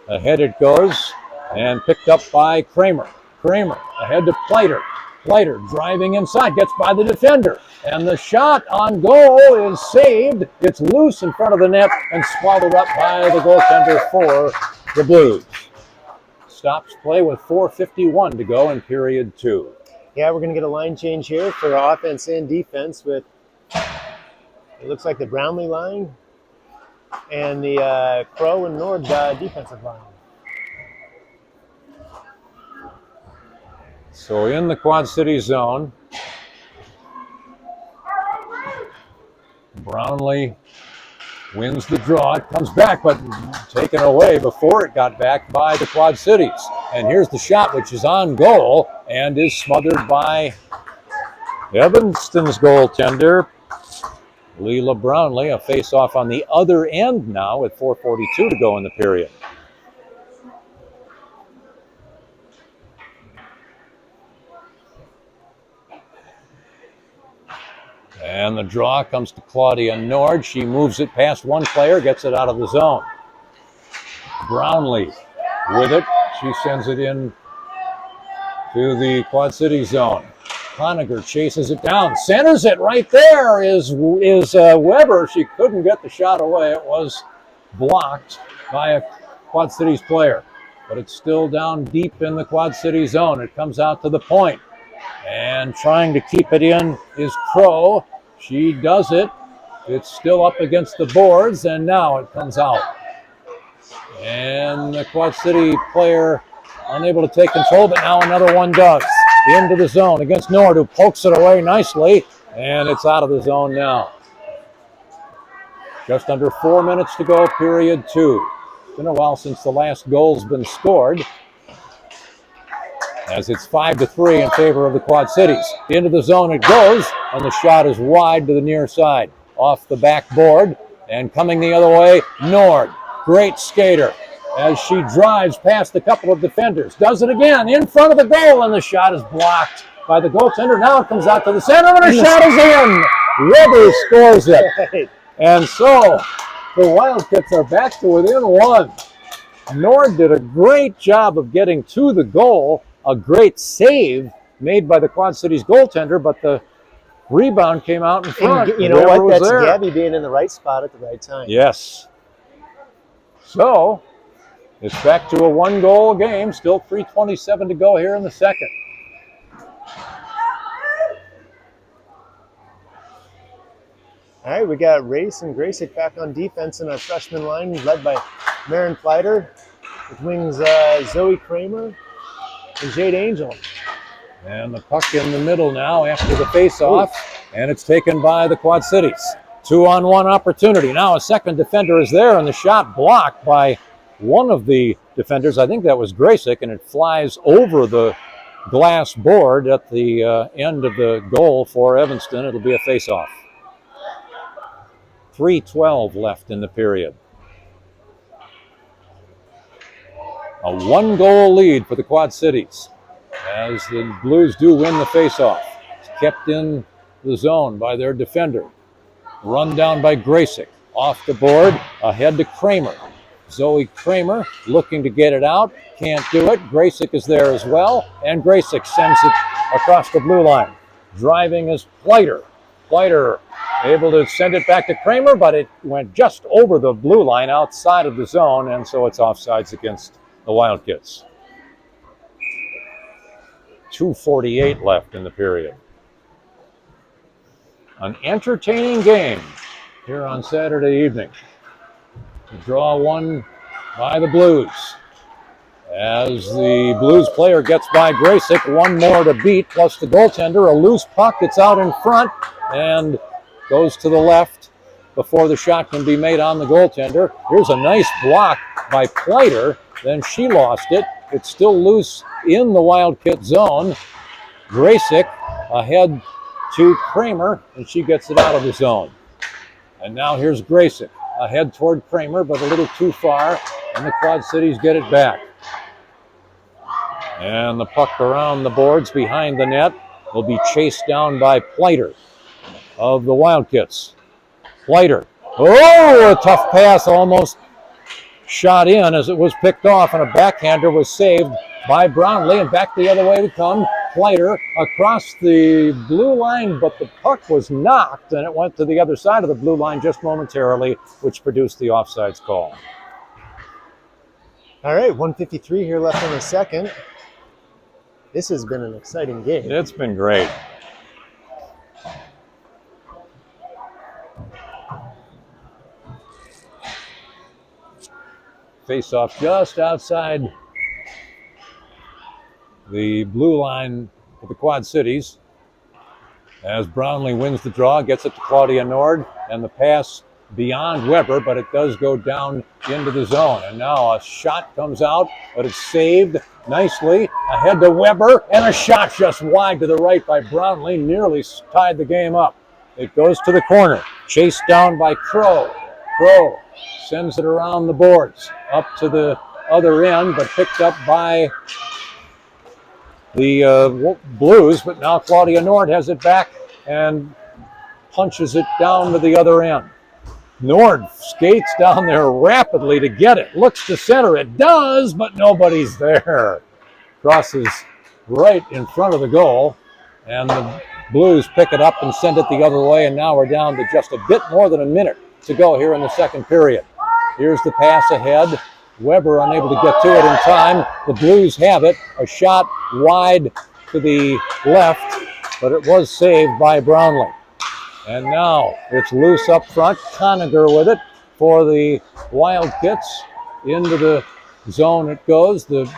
Ahead it goes, and picked up by Kramer. Kramer ahead to Pleiter. Pleiter driving inside, gets by the defender. And the shot on goal is saved. It's loose in front of the net and swallowed up by the goaltender for the Blues. Stops play with 4:51 to go in period 2. Yeah, we're going to get a line change here for offense and defense with, it looks like the Brownlee line and the Crow and Nord defensive line. So in the Quad City zone, Brownlee wins the draw. It comes back, but taken away before it got back by the Quad Cities. And here's the shot, which is on goal and is smothered by Evanston's goaltender, Leela Brownlee, a face-off on the other end now with 4:42 to go in the period. And the draw comes to Claudia Nord. She moves it past one player, gets it out of the zone. Brownlee with it. She sends it in to the Quad Cities zone. Honegger chases it down, centers it. Right there is Weber. She couldn't get the shot away. It was blocked by a Quad Cities player, but it's still down deep in the Quad Cities zone. It comes out to the point, and trying to keep it in is Crow. She does it. It's still up against the boards, and now it comes out. And the Quad City player unable to take control, but now another one does. Into the zone against Nord, who pokes it away nicely, and it's out of the zone now. Just under 4 minutes to go, period 2. It's been a while since the last goal's been scored, as it's 5-3 in favor of the Quad Cities. Into the zone it goes, and the shot is wide to the near side. Off the backboard, and coming the other way, Nord. Great skater as she drives past a couple of defenders. Does it again in front of the goal, and the shot is blocked by the goaltender. Now it comes out to the center, and her shot is in. Weber scores it. And so the Wildcats are back to within one. Nord did a great job of getting to the goal. A great save made by the Quad Cities goaltender, but the rebound came out in front. And you know what? That's Gabby being in the right spot at the right time. Yes. So it's back to a one-goal game. Still 3:27 to go here in the second. All right, we got Race and Gracek back on defense in our freshman line, led by Marin Pleiter, with wings Zoe Kramer and Jade Angel. And the puck in the middle now after the face-off, and it's taken by the Quad Cities. 2-on-1 opportunity. Now a second defender is there, and the shot blocked by one of the defenders. I think that was Gracek, and it flies over the glass board at the end of the goal for Evanston. It'll be a face-off. 3:12 left in the period. A one-goal lead for the Quad Cities as the Blues do win the face-off. It's kept in the zone by their defender. Run down by Gracek. Off the board, ahead to Kramer. Zoe Kramer looking to get it out. Can't do it. Gracek is there as well, and Gracek sends it across the blue line. Driving is Pleiter. Pleiter able to send it back to Kramer, but it went just over the blue line outside of the zone, and so it's offsides against the Wildcats. 2:48 left in the period. An entertaining game here on Saturday evening. The draw won by the Blues. As the Blues player gets by Gracek, one more to beat, plus the goaltender. A loose puck, it's out in front and goes to the left before the shot can be made on the goaltender. Here's a nice block by Pleiter. Then she lost it. It's still loose in the Wildcat zone. Gracek ahead to Kramer, and she gets it out of the zone. And now here's Gracek ahead toward Kramer, but a little too far, and the Quad Cities get it back. And the puck around the boards behind the net will be chased down by Pleiter of the Wildcats. Pleiter. Oh, a tough pass, almost shot in as it was picked off, and a backhander was saved by Brownlee, and back the other way to come. Pleiter across the blue line, but the puck was knocked, and it went to the other side of the blue line just momentarily, which produced the offsides call. All right, 1:53 here left in the second. This has been an exciting game. It's been great. Face-off just outside the blue line for the Quad Cities as Brownlee wins the draw, gets it to Claudia Nord, and the pass beyond Weber, but it does go down into the zone. And now a shot comes out, but it's saved nicely ahead to Weber, and a shot just wide to the right by Brownlee nearly tied the game up. It goes to the corner. Chased down by Crow. Crow sends it around the boards, up to the other end, but picked up by the Blues. But now Claudia Nord has it back and punches it down to the other end. Nord skates down there rapidly to get it. Looks to center. It does, but nobody's there. Crosses right in front of the goal, and the Blues pick it up and send it the other way, and now we're down to just a bit more than a minute to go here in the second period. Here's the pass ahead. Weber unable to get to it in time. The Blues have it. A shot wide to the left, but it was saved by Brownlee. And now it's loose up front. Conager with it for the Wildcats. Into the zone it goes, the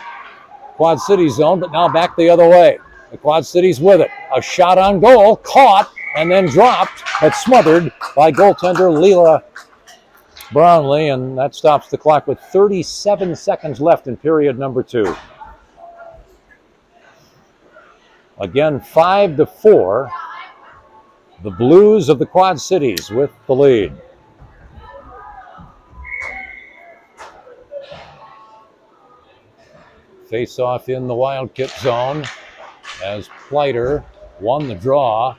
Quad Cities zone, but now back the other way. The Quad Cities with it. A shot on goal, caught, and then dropped, but smothered by goaltender Leela Brownlee, and that stops the clock with 37 seconds left in period number 2. Again, 5-4. The Blues of the Quad Cities with the lead. Face-off in the Wildcat zone as Pleiter won the draw,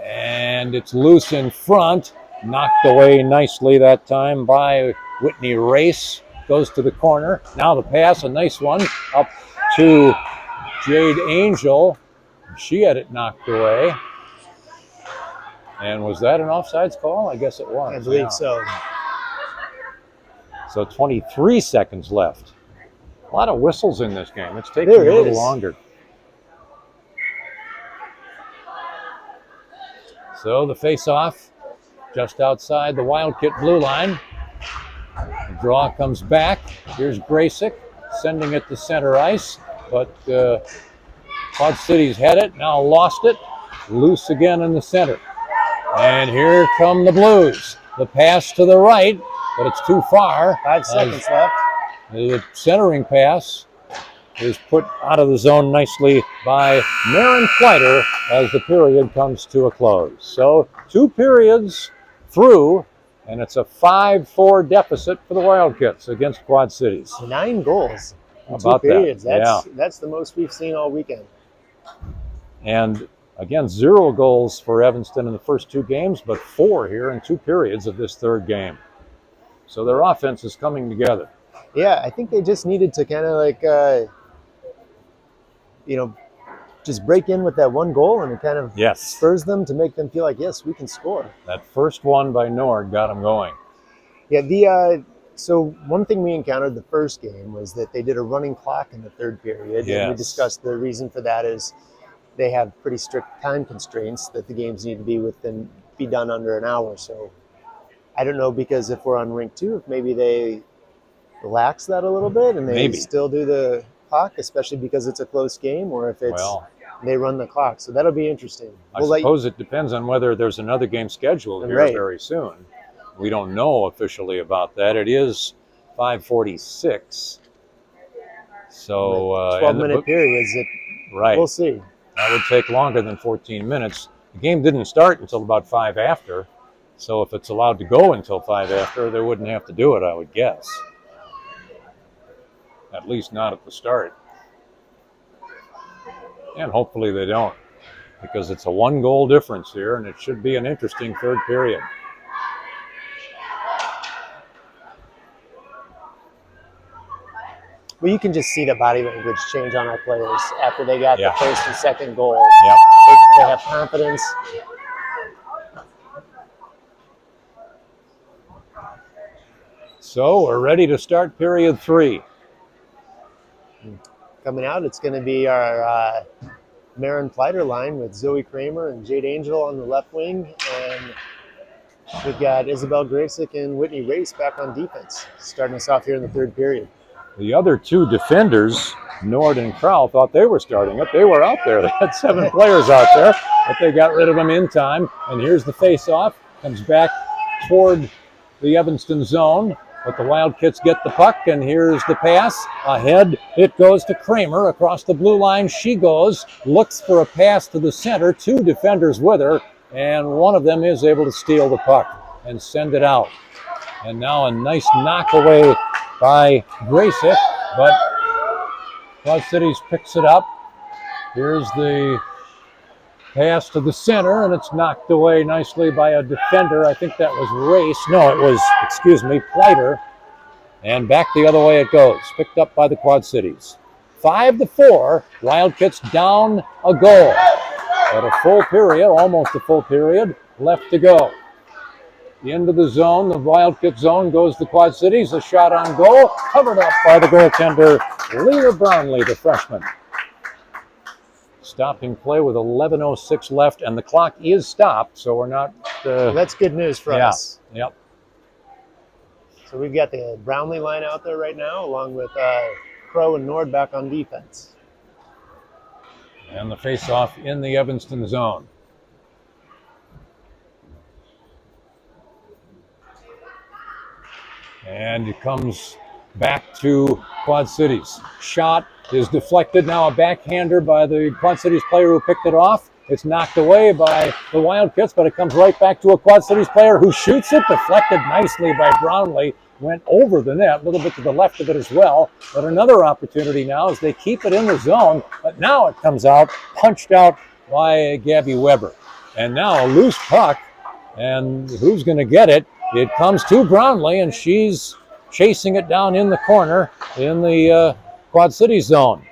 and it's loose in front. Knocked away nicely that time by Whitney Race. Goes to the corner. Now the pass, a nice one, up to Jade Angel. She had it knocked away. And was that an offsides call? I guess it was. I believe so. So 23 seconds left. A lot of whistles in this game. It's taking a little longer. So the face-off just outside the Wildcat blue line. The draw comes back. Here's Graysick sending it to center ice, but Quad Cities had it, now lost it. Loose again in the center. And here come the Blues. The pass to the right, but it's too far. 5 seconds left. The centering pass is put out of the zone nicely by Maren Pleiter as the period comes to a close. So 2 periods through, and it's a 5-4 deficit for the Wildcats against Quad Cities. 9 goals in 2 about periods. That? That's the most we've seen all weekend. And again, 0 goals for Evanston in the first 2 games, but 4 here in 2 periods of this third game. So their offense is coming together. Yeah, I think they just needed to kind of like, just break in with that 1 goal, and it kind of spurs them to make them feel like, yes, we can score. That first one by Nord got them going. Yeah, so one thing we encountered the first game was that they did a running clock in the third period. Yes. And we discussed the reason for that is they have pretty strict time constraints that the games need to be done under an hour. So I don't know, because if we're on rink 2, if maybe they relax that a little bit and they still do the clock, especially because it's a close game, or if it's they run the clock. So that'll be interesting. I suppose it depends on whether there's another game scheduled here very soon. We don't know officially about that. It is 5:46. So 12-minute periods. We'll see. That would take longer than 14 minutes. The game didn't start until about 5 after. So if it's allowed to go until 5 after, they wouldn't have to do it, I would guess. At least not at the start. And hopefully they don't, because it's a 1-goal difference here, and it should be an interesting third period. Well, you can just see the body language change on our players after they got the first and second goal. Yep. They have confidence. So we're ready to start period 3. Coming out, it's going to be our Maren Pleiter line with Zoe Kramer and Jade Angel on the left wing. And we've got Isabel Graysick and Whitney Race back on defense, starting us off here in the third period. The other 2 defenders, Nord and Crowell, thought they were starting it. They were out there. They had 7 players out there, but they got rid of them in time. And here's the face-off. Comes back toward the Evanston zone. But the Wildcats get the puck, and here's the pass. Ahead, it goes to Kramer across the blue line. She goes, looks for a pass to the center. 2 defenders with her, and one of them is able to steal the puck. and send it out. And now a nice knockaway by Graysick, but Quad Cities picks it up. Here's the pass to the center, and it's knocked away nicely by a defender. I think that was Race. No, it was, Pleiter. And back the other way it goes. Picked up by the Quad Cities. 5-4, Wildcats down a goal. But a full period, almost a full period, left to go. Into the zone, the Wildcat zone goes to Quad Cities. A shot on goal, covered up by the goaltender, Leah Brownlee, the freshman. Stopping play with 11:06 left, and the clock is stopped, so we're not... That's good news for us. Yep. So we've got the Brownlee line out there right now, along with Crow and Nord back on defense. And the face-off in the Evanston zone. And it comes back to Quad Cities. Shot is deflected. Now a backhander by the Quad Cities player who picked it off. It's knocked away by the Wildcats, but it comes right back to a Quad Cities player who shoots it. Deflected nicely by Brownlee. Went over the net, a little bit to the left of it as well. But another opportunity now as they keep it in the zone. But now it comes out, punched out by Gabby Weber. And now a loose puck. And who's going to get it? It comes to Brownlee, and she's chasing it down in the corner in the Quad Cities zone.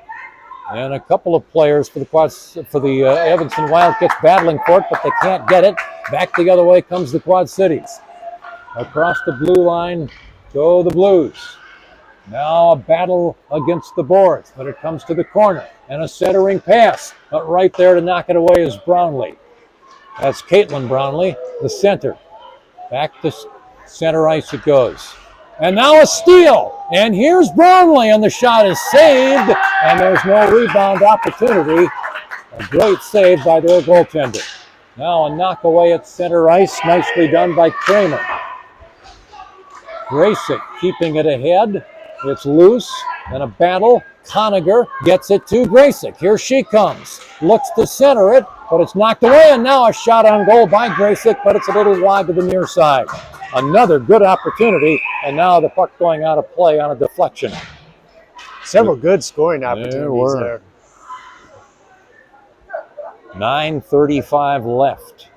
And a couple of players for the Evanston Wildcats battling for it, but they can't get it. Back the other way comes the Quad Cities. Across the blue line go the Blues. Now a battle against the boards, but it comes to the corner. And a centering pass, but right there to knock it away is Brownlee. That's Caitlin Brownlee, the center. Back to center ice it goes. And now a steal. And here's Brownlee, and the shot is saved. And there's no rebound opportunity. A great save by their goaltender. Now a knock away at center ice. Nicely done by Kramer. Graysick keeping it ahead. It's loose. And a battle. Conager gets it to Graysick. Here she comes. Looks to center it, but it's knocked away. And now a shot on goal by Graysick, but it's a little wide to the near side. Another good opportunity, and now the puck going out of play on a deflection. Several good scoring opportunities there. 9:35 left.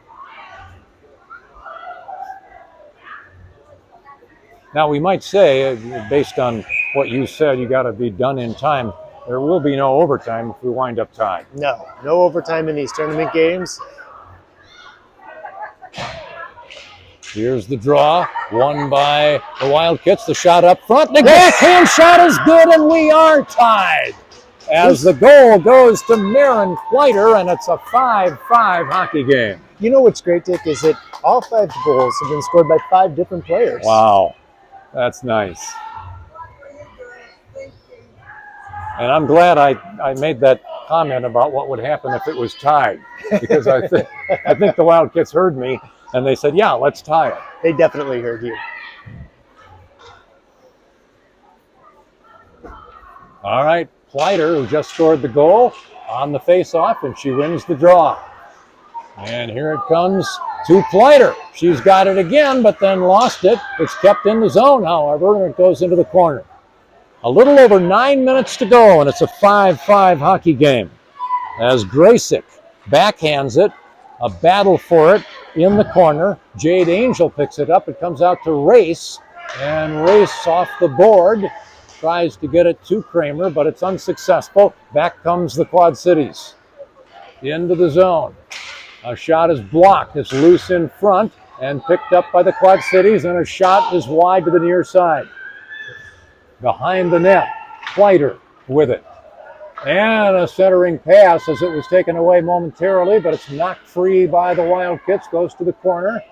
Now we might say, based on what you said, you got to be done in time. There will be no overtime if we wind up tied. No overtime in these tournament games. Here's the draw, won by the Wildcats. The shot up front. The backhand shot is good, and we are tied. As the goal goes to Marin Pleiter, and it's a 5-5 hockey game. You know what's great, Dick, is that all 5 goals have been scored by 5 different players. Wow, that's nice. And I'm glad I made that comment about what would happen if it was tied, because I think the Wildcats heard me. And they said, yeah, let's tie it. They definitely heard you. All right, Pleiter, who just scored the goal, on the face-off, and she wins the draw. And here it comes to Pleiter. She's got it again, but then lost it. It's kept in the zone, however, and it goes into the corner. A little over 9 minutes to go, and it's a 5-5 hockey game. As Graysick backhands it, a battle for it in the corner. Jade Angel picks it up. It comes out to Race, and Race off the board tries to get it to Kramer, but it's unsuccessful. Back comes the Quad Cities into the zone. A shot is blocked. It's loose in front and picked up by the Quad Cities, and a shot is wide to the near side. Behind the net, Pleiter with it. And a centering pass as it was taken away momentarily, but it's knocked free by the Wildcats, goes to the corner.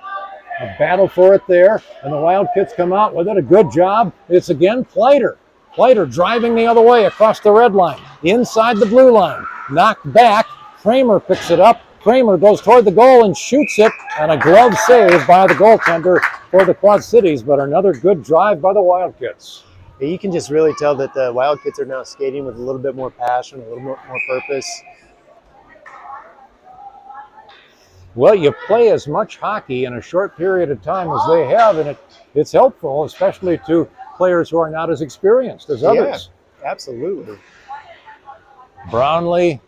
A battle for it there, and the Wildcats come out with it. A good job. It's again Pleiter. Pleiter driving the other way across the red line, inside the blue line. Knocked back. Kramer picks it up. Kramer goes toward the goal and shoots it, and a glove save by the goaltender for the Quad Cities, but another good drive by the Wildcats. You can just really tell that the Wildcats are now skating with a little bit more passion, a little more purpose. Well, you play as much hockey in a short period of time as they have, and it's helpful, especially to players who are not as experienced as others. Yeah, absolutely. Brownlee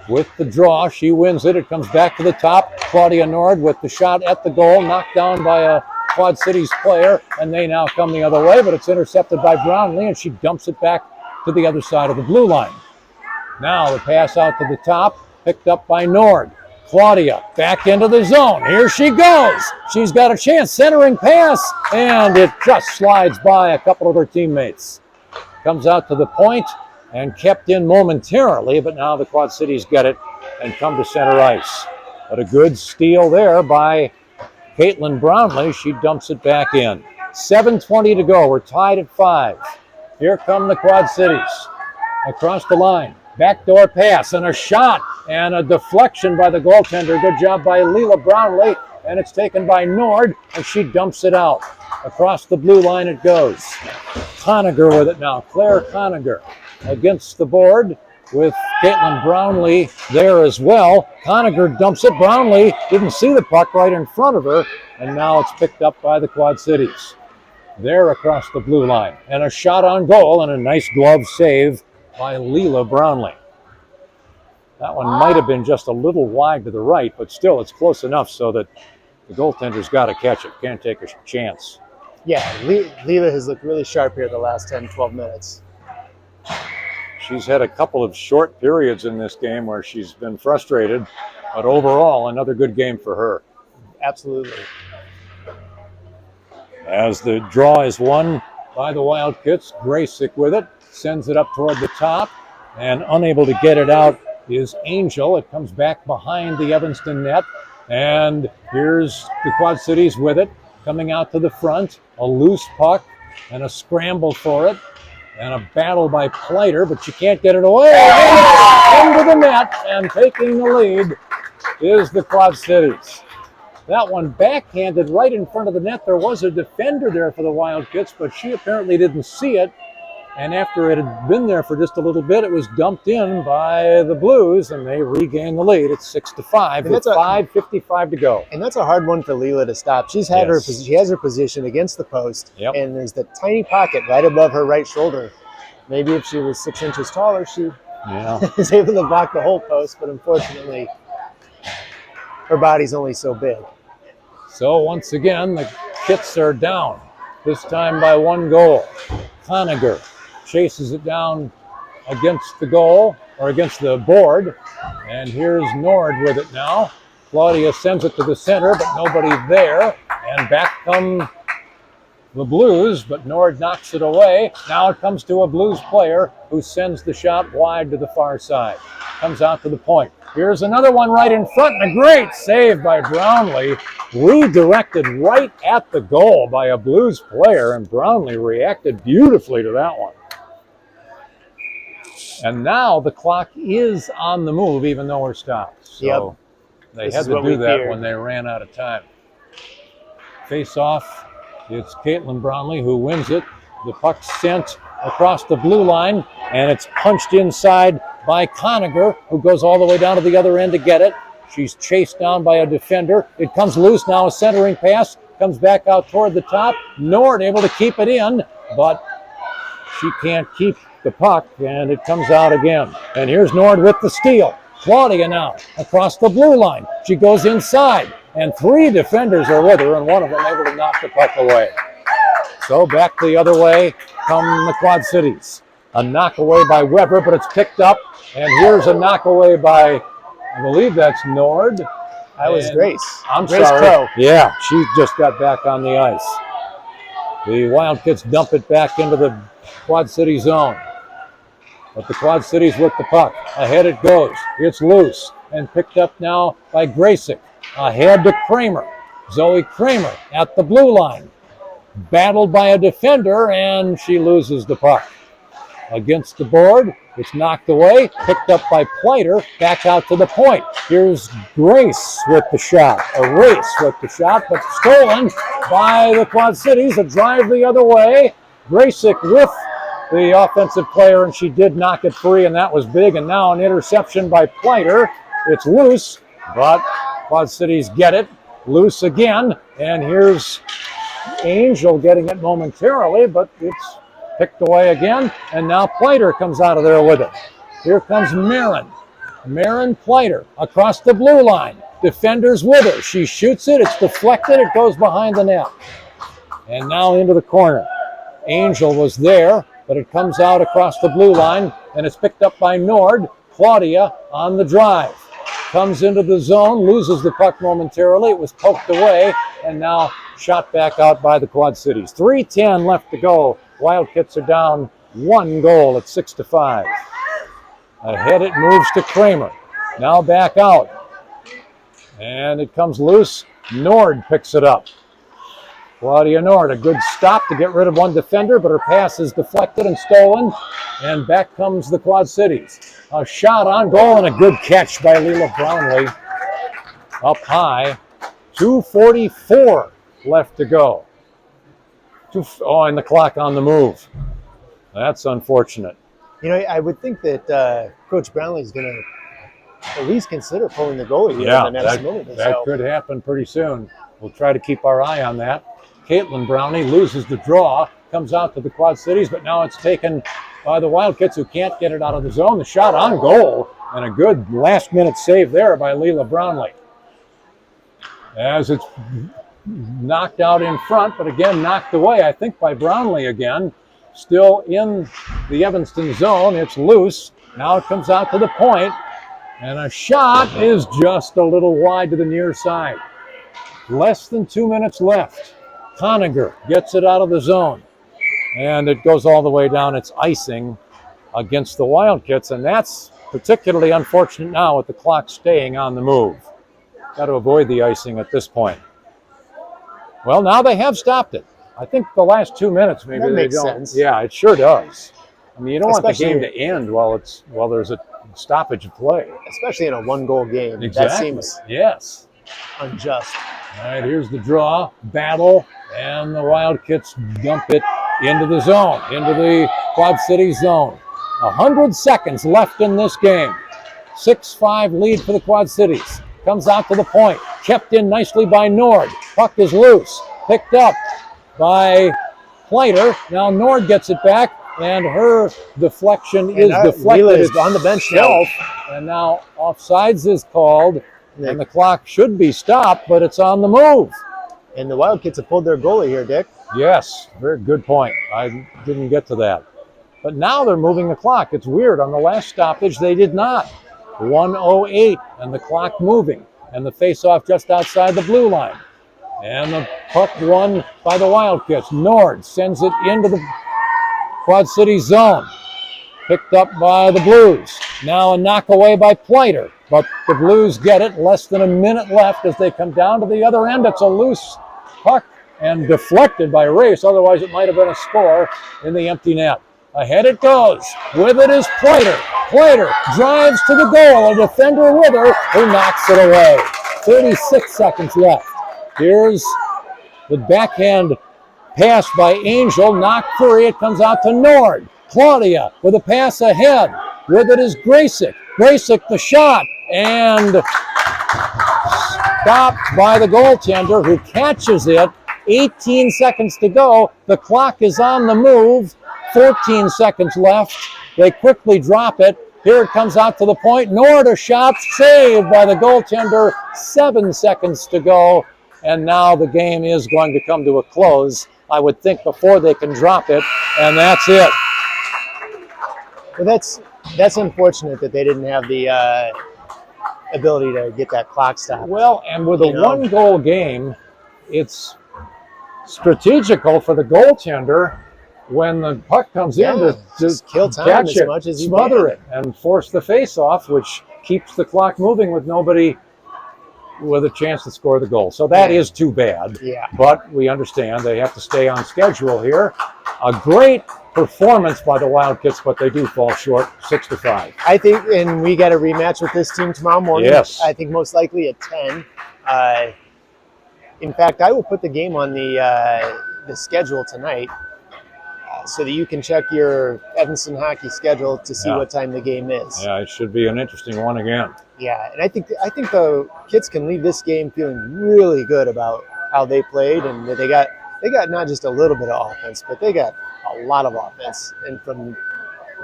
with the draw. She wins it. It comes back to the top. Claudia Nord with the shot at the goal, knocked down by a Quad Cities player, and they now come the other way, but it's intercepted by Brownlee, and she dumps it back to the other side of the blue line. Now the pass out to the top, picked up by Nord. Claudia back into the zone. Here she goes. She's got a chance. Centering pass, and it just slides by a couple of her teammates. Comes out to the point and kept in momentarily, but now the Quad Cities get it and come to center ice. But a good steal there by Caitlin Brownlee. She dumps it back in. 7:20 to go. We're tied at 5. Here come the Quad Cities. Across the line. Backdoor pass and a shot and a deflection by the goaltender. Good job by Leela Brownlee, and it's taken by Nord, and she dumps it out. Across the blue line it goes. Conager with it now. Claire Conager against the board with Caitlin Brownlee there as well. Conager dumps it. Brownlee didn't see the puck right in front of her, and now it's picked up by the Quad Cities. There across the blue line. And a shot on goal and a nice glove save by Leela Brownlee. That one might have been just a little wide to the right, but still it's close enough so that the goaltender's got to catch it. Can't take a chance. Yeah, Leela has looked really sharp here the last 10, 12 minutes. She's had a couple of short periods in this game where she's been frustrated, but overall, another good game for her. Absolutely. As the draw is won by the Wildcats, Graysick with it, sends it up toward the top, and unable to get it out is Angel. It comes back behind the Evanston net, and here's the Quad Cities with it, coming out to the front, a loose puck, and a scramble for it, and a battle by Pleiter, but she can't get it away. Into the net, and taking the lead is the Quad Cities. That one backhanded right in front of the net. There was a defender there for the Wildcats, but she apparently didn't see it. And after it had been there for just a little bit, it was dumped in by the Blues, and they regained the lead. It's 6-5 with 5:55 to go. And that's a hard one for Leela to stop. She has her position against the post, and there's the tiny pocket right above her right shoulder. Maybe if she was 6 inches taller, she was able to block the whole post, but unfortunately, her body's only so big. So once again, the Kits are down, this time by 1 goal. Conager chases it down against the goal, or against the board, and here's Nord with it now. Claudia sends it to the center, but nobody there, and back come the Blues, but Nord knocks it away. Now it comes to a Blues player who sends the shot wide to the far side. Comes out to the point. Here's another one right in front, and a great save by Brownlee. Redirected right at the goal by a Blues player, and Brownlee reacted beautifully to that one. And now the clock is on the move, even though we're stopped. So they had to do that when they ran out of time. Face off. It's Caitlin Brownlee who wins it. The puck sent across the blue line, and it's punched inside by Conager, who goes all the way down to the other end to get it. She's chased down by a defender. It comes loose now, a centering pass, comes back out toward the top. Nord able to keep it in, but she can't keep the puck, and it comes out again. And here's Nord with the steal. Claudia now across the blue line. She goes inside, and 3 defenders are with her, and one of them able to knock the puck away. So back the other way come the Quad Cities. A knock away by Weber, but it's picked up, and here's a knock away by, I believe that's Nord. That was Grace. Grace sorry. Crow. Yeah, she just got back on the ice. The Wildcats dump it back into the Quad City zone. But the Quad Cities with the puck. Ahead it goes. It's loose and picked up now by Graysick. Ahead to Kramer. Zoe Kramer at the blue line. Battled by a defender, and she loses the puck. Against the board, it's knocked away, picked up by Pleiter, back out to the point. Here's Grace with the shot, a race with the shot, but stolen by the Quad Cities. A drive the other way. Graysick with the offensive player, and she did knock it free, and that was big. And now an interception by Pleiter. It's loose, but Quad Cities get it. Loose again, and here's Angel getting it momentarily, but it's picked away again, and now Plater comes out of there with it. Here comes Marin. Marin Plater across the blue line. Defenders with her. She shoots it. It's deflected. It goes behind the net. And now into the corner. Angel was there, but it comes out across the blue line, and it's picked up by Nord. Claudia on the drive. Comes into the zone, loses the puck momentarily. It was poked away, and now shot back out by the Quad Cities. 3:10 left to go. Wildcats are down 1 goal at 6-5. Ahead it moves to Kramer. Now back out. And it comes loose. Nord picks it up. Claudia Nord, a good stop to get rid of one defender, but her pass is deflected and stolen. And back comes the Quad Cities. A shot on goal and a good catch by Leela Brownlee. Up high. 2:44 left to go. And the clock on the move. That's unfortunate. You know, I would think that Coach Brownlee is going to at least consider pulling the goalie here in the next minute or so. That could happen pretty soon. We'll try to keep our eye on that. Caitlin Brownlee loses the draw, comes out to the Quad Cities, but now it's taken by the Wildcats, who can't get it out of the zone. The shot on goal, and a good last-minute save there by Leela Brownlee. As it's knocked out in front, but again knocked away, I think, by Brownlee again. Still in the Evanston zone. It's loose. Now it comes out to the point, and a shot is just a little wide to the near side. Less than 2 minutes left. Conager gets it out of the zone, and it goes all the way down. It's icing against the Wildcats, and that's particularly unfortunate now with the clock staying on the move. Got to avoid the icing at this point. Well, now they have stopped it. I think the last 2 minutes maybe that they makes don't. Sense. Yeah, it sure does. I mean, you don't Especially want the game to end while there's a stoppage of play. Especially in a 1-goal game. Exactly. That seems unjust. All right, here's the draw, battle, and the Wildcats dump it into the zone, into the Quad Cities zone. 100 seconds left in this game. 6-5 lead for the Quad Cities. Comes out to the point, kept in nicely by Nord. Puck is loose, picked up by Plater. Now Nord gets it back, and her deflection is deflected. Is on the bench now. And now offsides is called, and the clock should be stopped, but it's on the move. And the Wildcats have pulled their goalie here, Dick. Yes, very good point. I didn't get to that. But now they're moving the clock. It's weird. On the last stoppage, they did not. 1:08, and the clock moving, and the face-off just outside the blue line. And the puck won by the Wildcats. Nord sends it into the Quad City zone. Picked up by the Blues. Now a knock away by Plater, but the Blues get it. Less than a minute left as they come down to the other end. It's a loose puck and deflected by Race. Otherwise, it might have been a score in the empty net. Ahead it goes. With it is Plater. Plater drives to the goal. A defender with her who knocks it away. 36 seconds left. Here's the backhand pass by Angel. Knocked free. It comes out to Nord. Claudia with a pass ahead. With it is Graysick. Graysick the shot. And stopped by the goaltender, who catches it. 18 seconds to go. The clock is on the move. 14 seconds left. They quickly drop it. Here it comes out to the point. Nord, a shot saved by the goaltender. 7 seconds to go. And now the game is going to come to a close, I would think, before they can drop it. And that's it. Well, that's unfortunate that they didn't have the ability to get that clock stopped. Well, and with a one-goal game, it's strategical for the goaltender when the puck comes in to just kill time catch as it, much as you smother can. it, and force the face-off, which keeps the clock moving with nobody with a chance to score the goal. So that is too bad. Yeah. But we understand they have to stay on schedule here. A great performance by the Wildcats, but they do fall short, 6-5. I think, and we got a rematch with this team tomorrow morning. Yes. I think most likely at 10. In fact, I will put the game on the schedule tonight. so that you can check your Evanston hockey schedule to see Yeah. what time the game is. Yeah, it should be an interesting one again. Yeah, and I think the kids can leave this game feeling really good about how they played, and that they got not just a little bit of offense, but they got a lot of offense, and from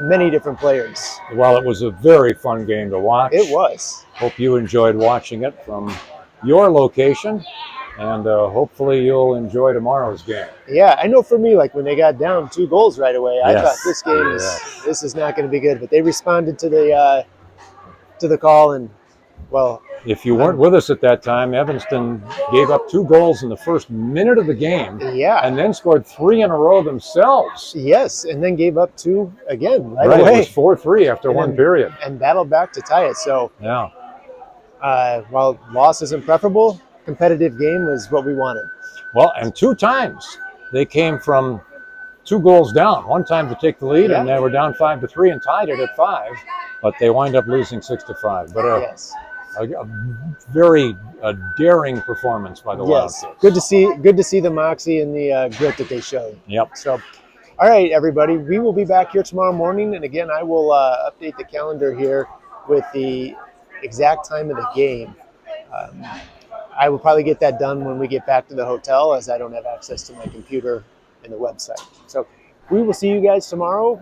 many different players. Well, it was a very fun game to watch. It was. Hope you enjoyed watching it from your location, and hopefully you'll enjoy tomorrow's game. Yeah, I know for me, like when they got down 2 goals right away, I Yes. thought this game Yes. this is not going to be good. But they responded to the call, and well, If you weren't with us at that time, Evanston gave up 2 goals in the first minute of the game, yeah, and then scored 3 in a row themselves. yes, and then gave up 2 again right It away, was 4-3 after And one then- period. and battled back to tie it. So Yeah. while loss isn't preferable, competitive game was what we wanted. Well, and 2 times they came from 2 goals down. One time to take the lead, and Yeah. they were down 5-3 and tied it at 5. But they wind up losing 6-5. But Yes. a very daring performance by the Yes, Wildcats. good to see the moxie and the grit that they showed. Yep. So, all right, everybody, we will be back here tomorrow morning, and again, I will update the calendar here with the exact time of the game. I will probably get that done when we get back to the hotel, as I don't have access to my computer and the website. So, we will see you guys tomorrow.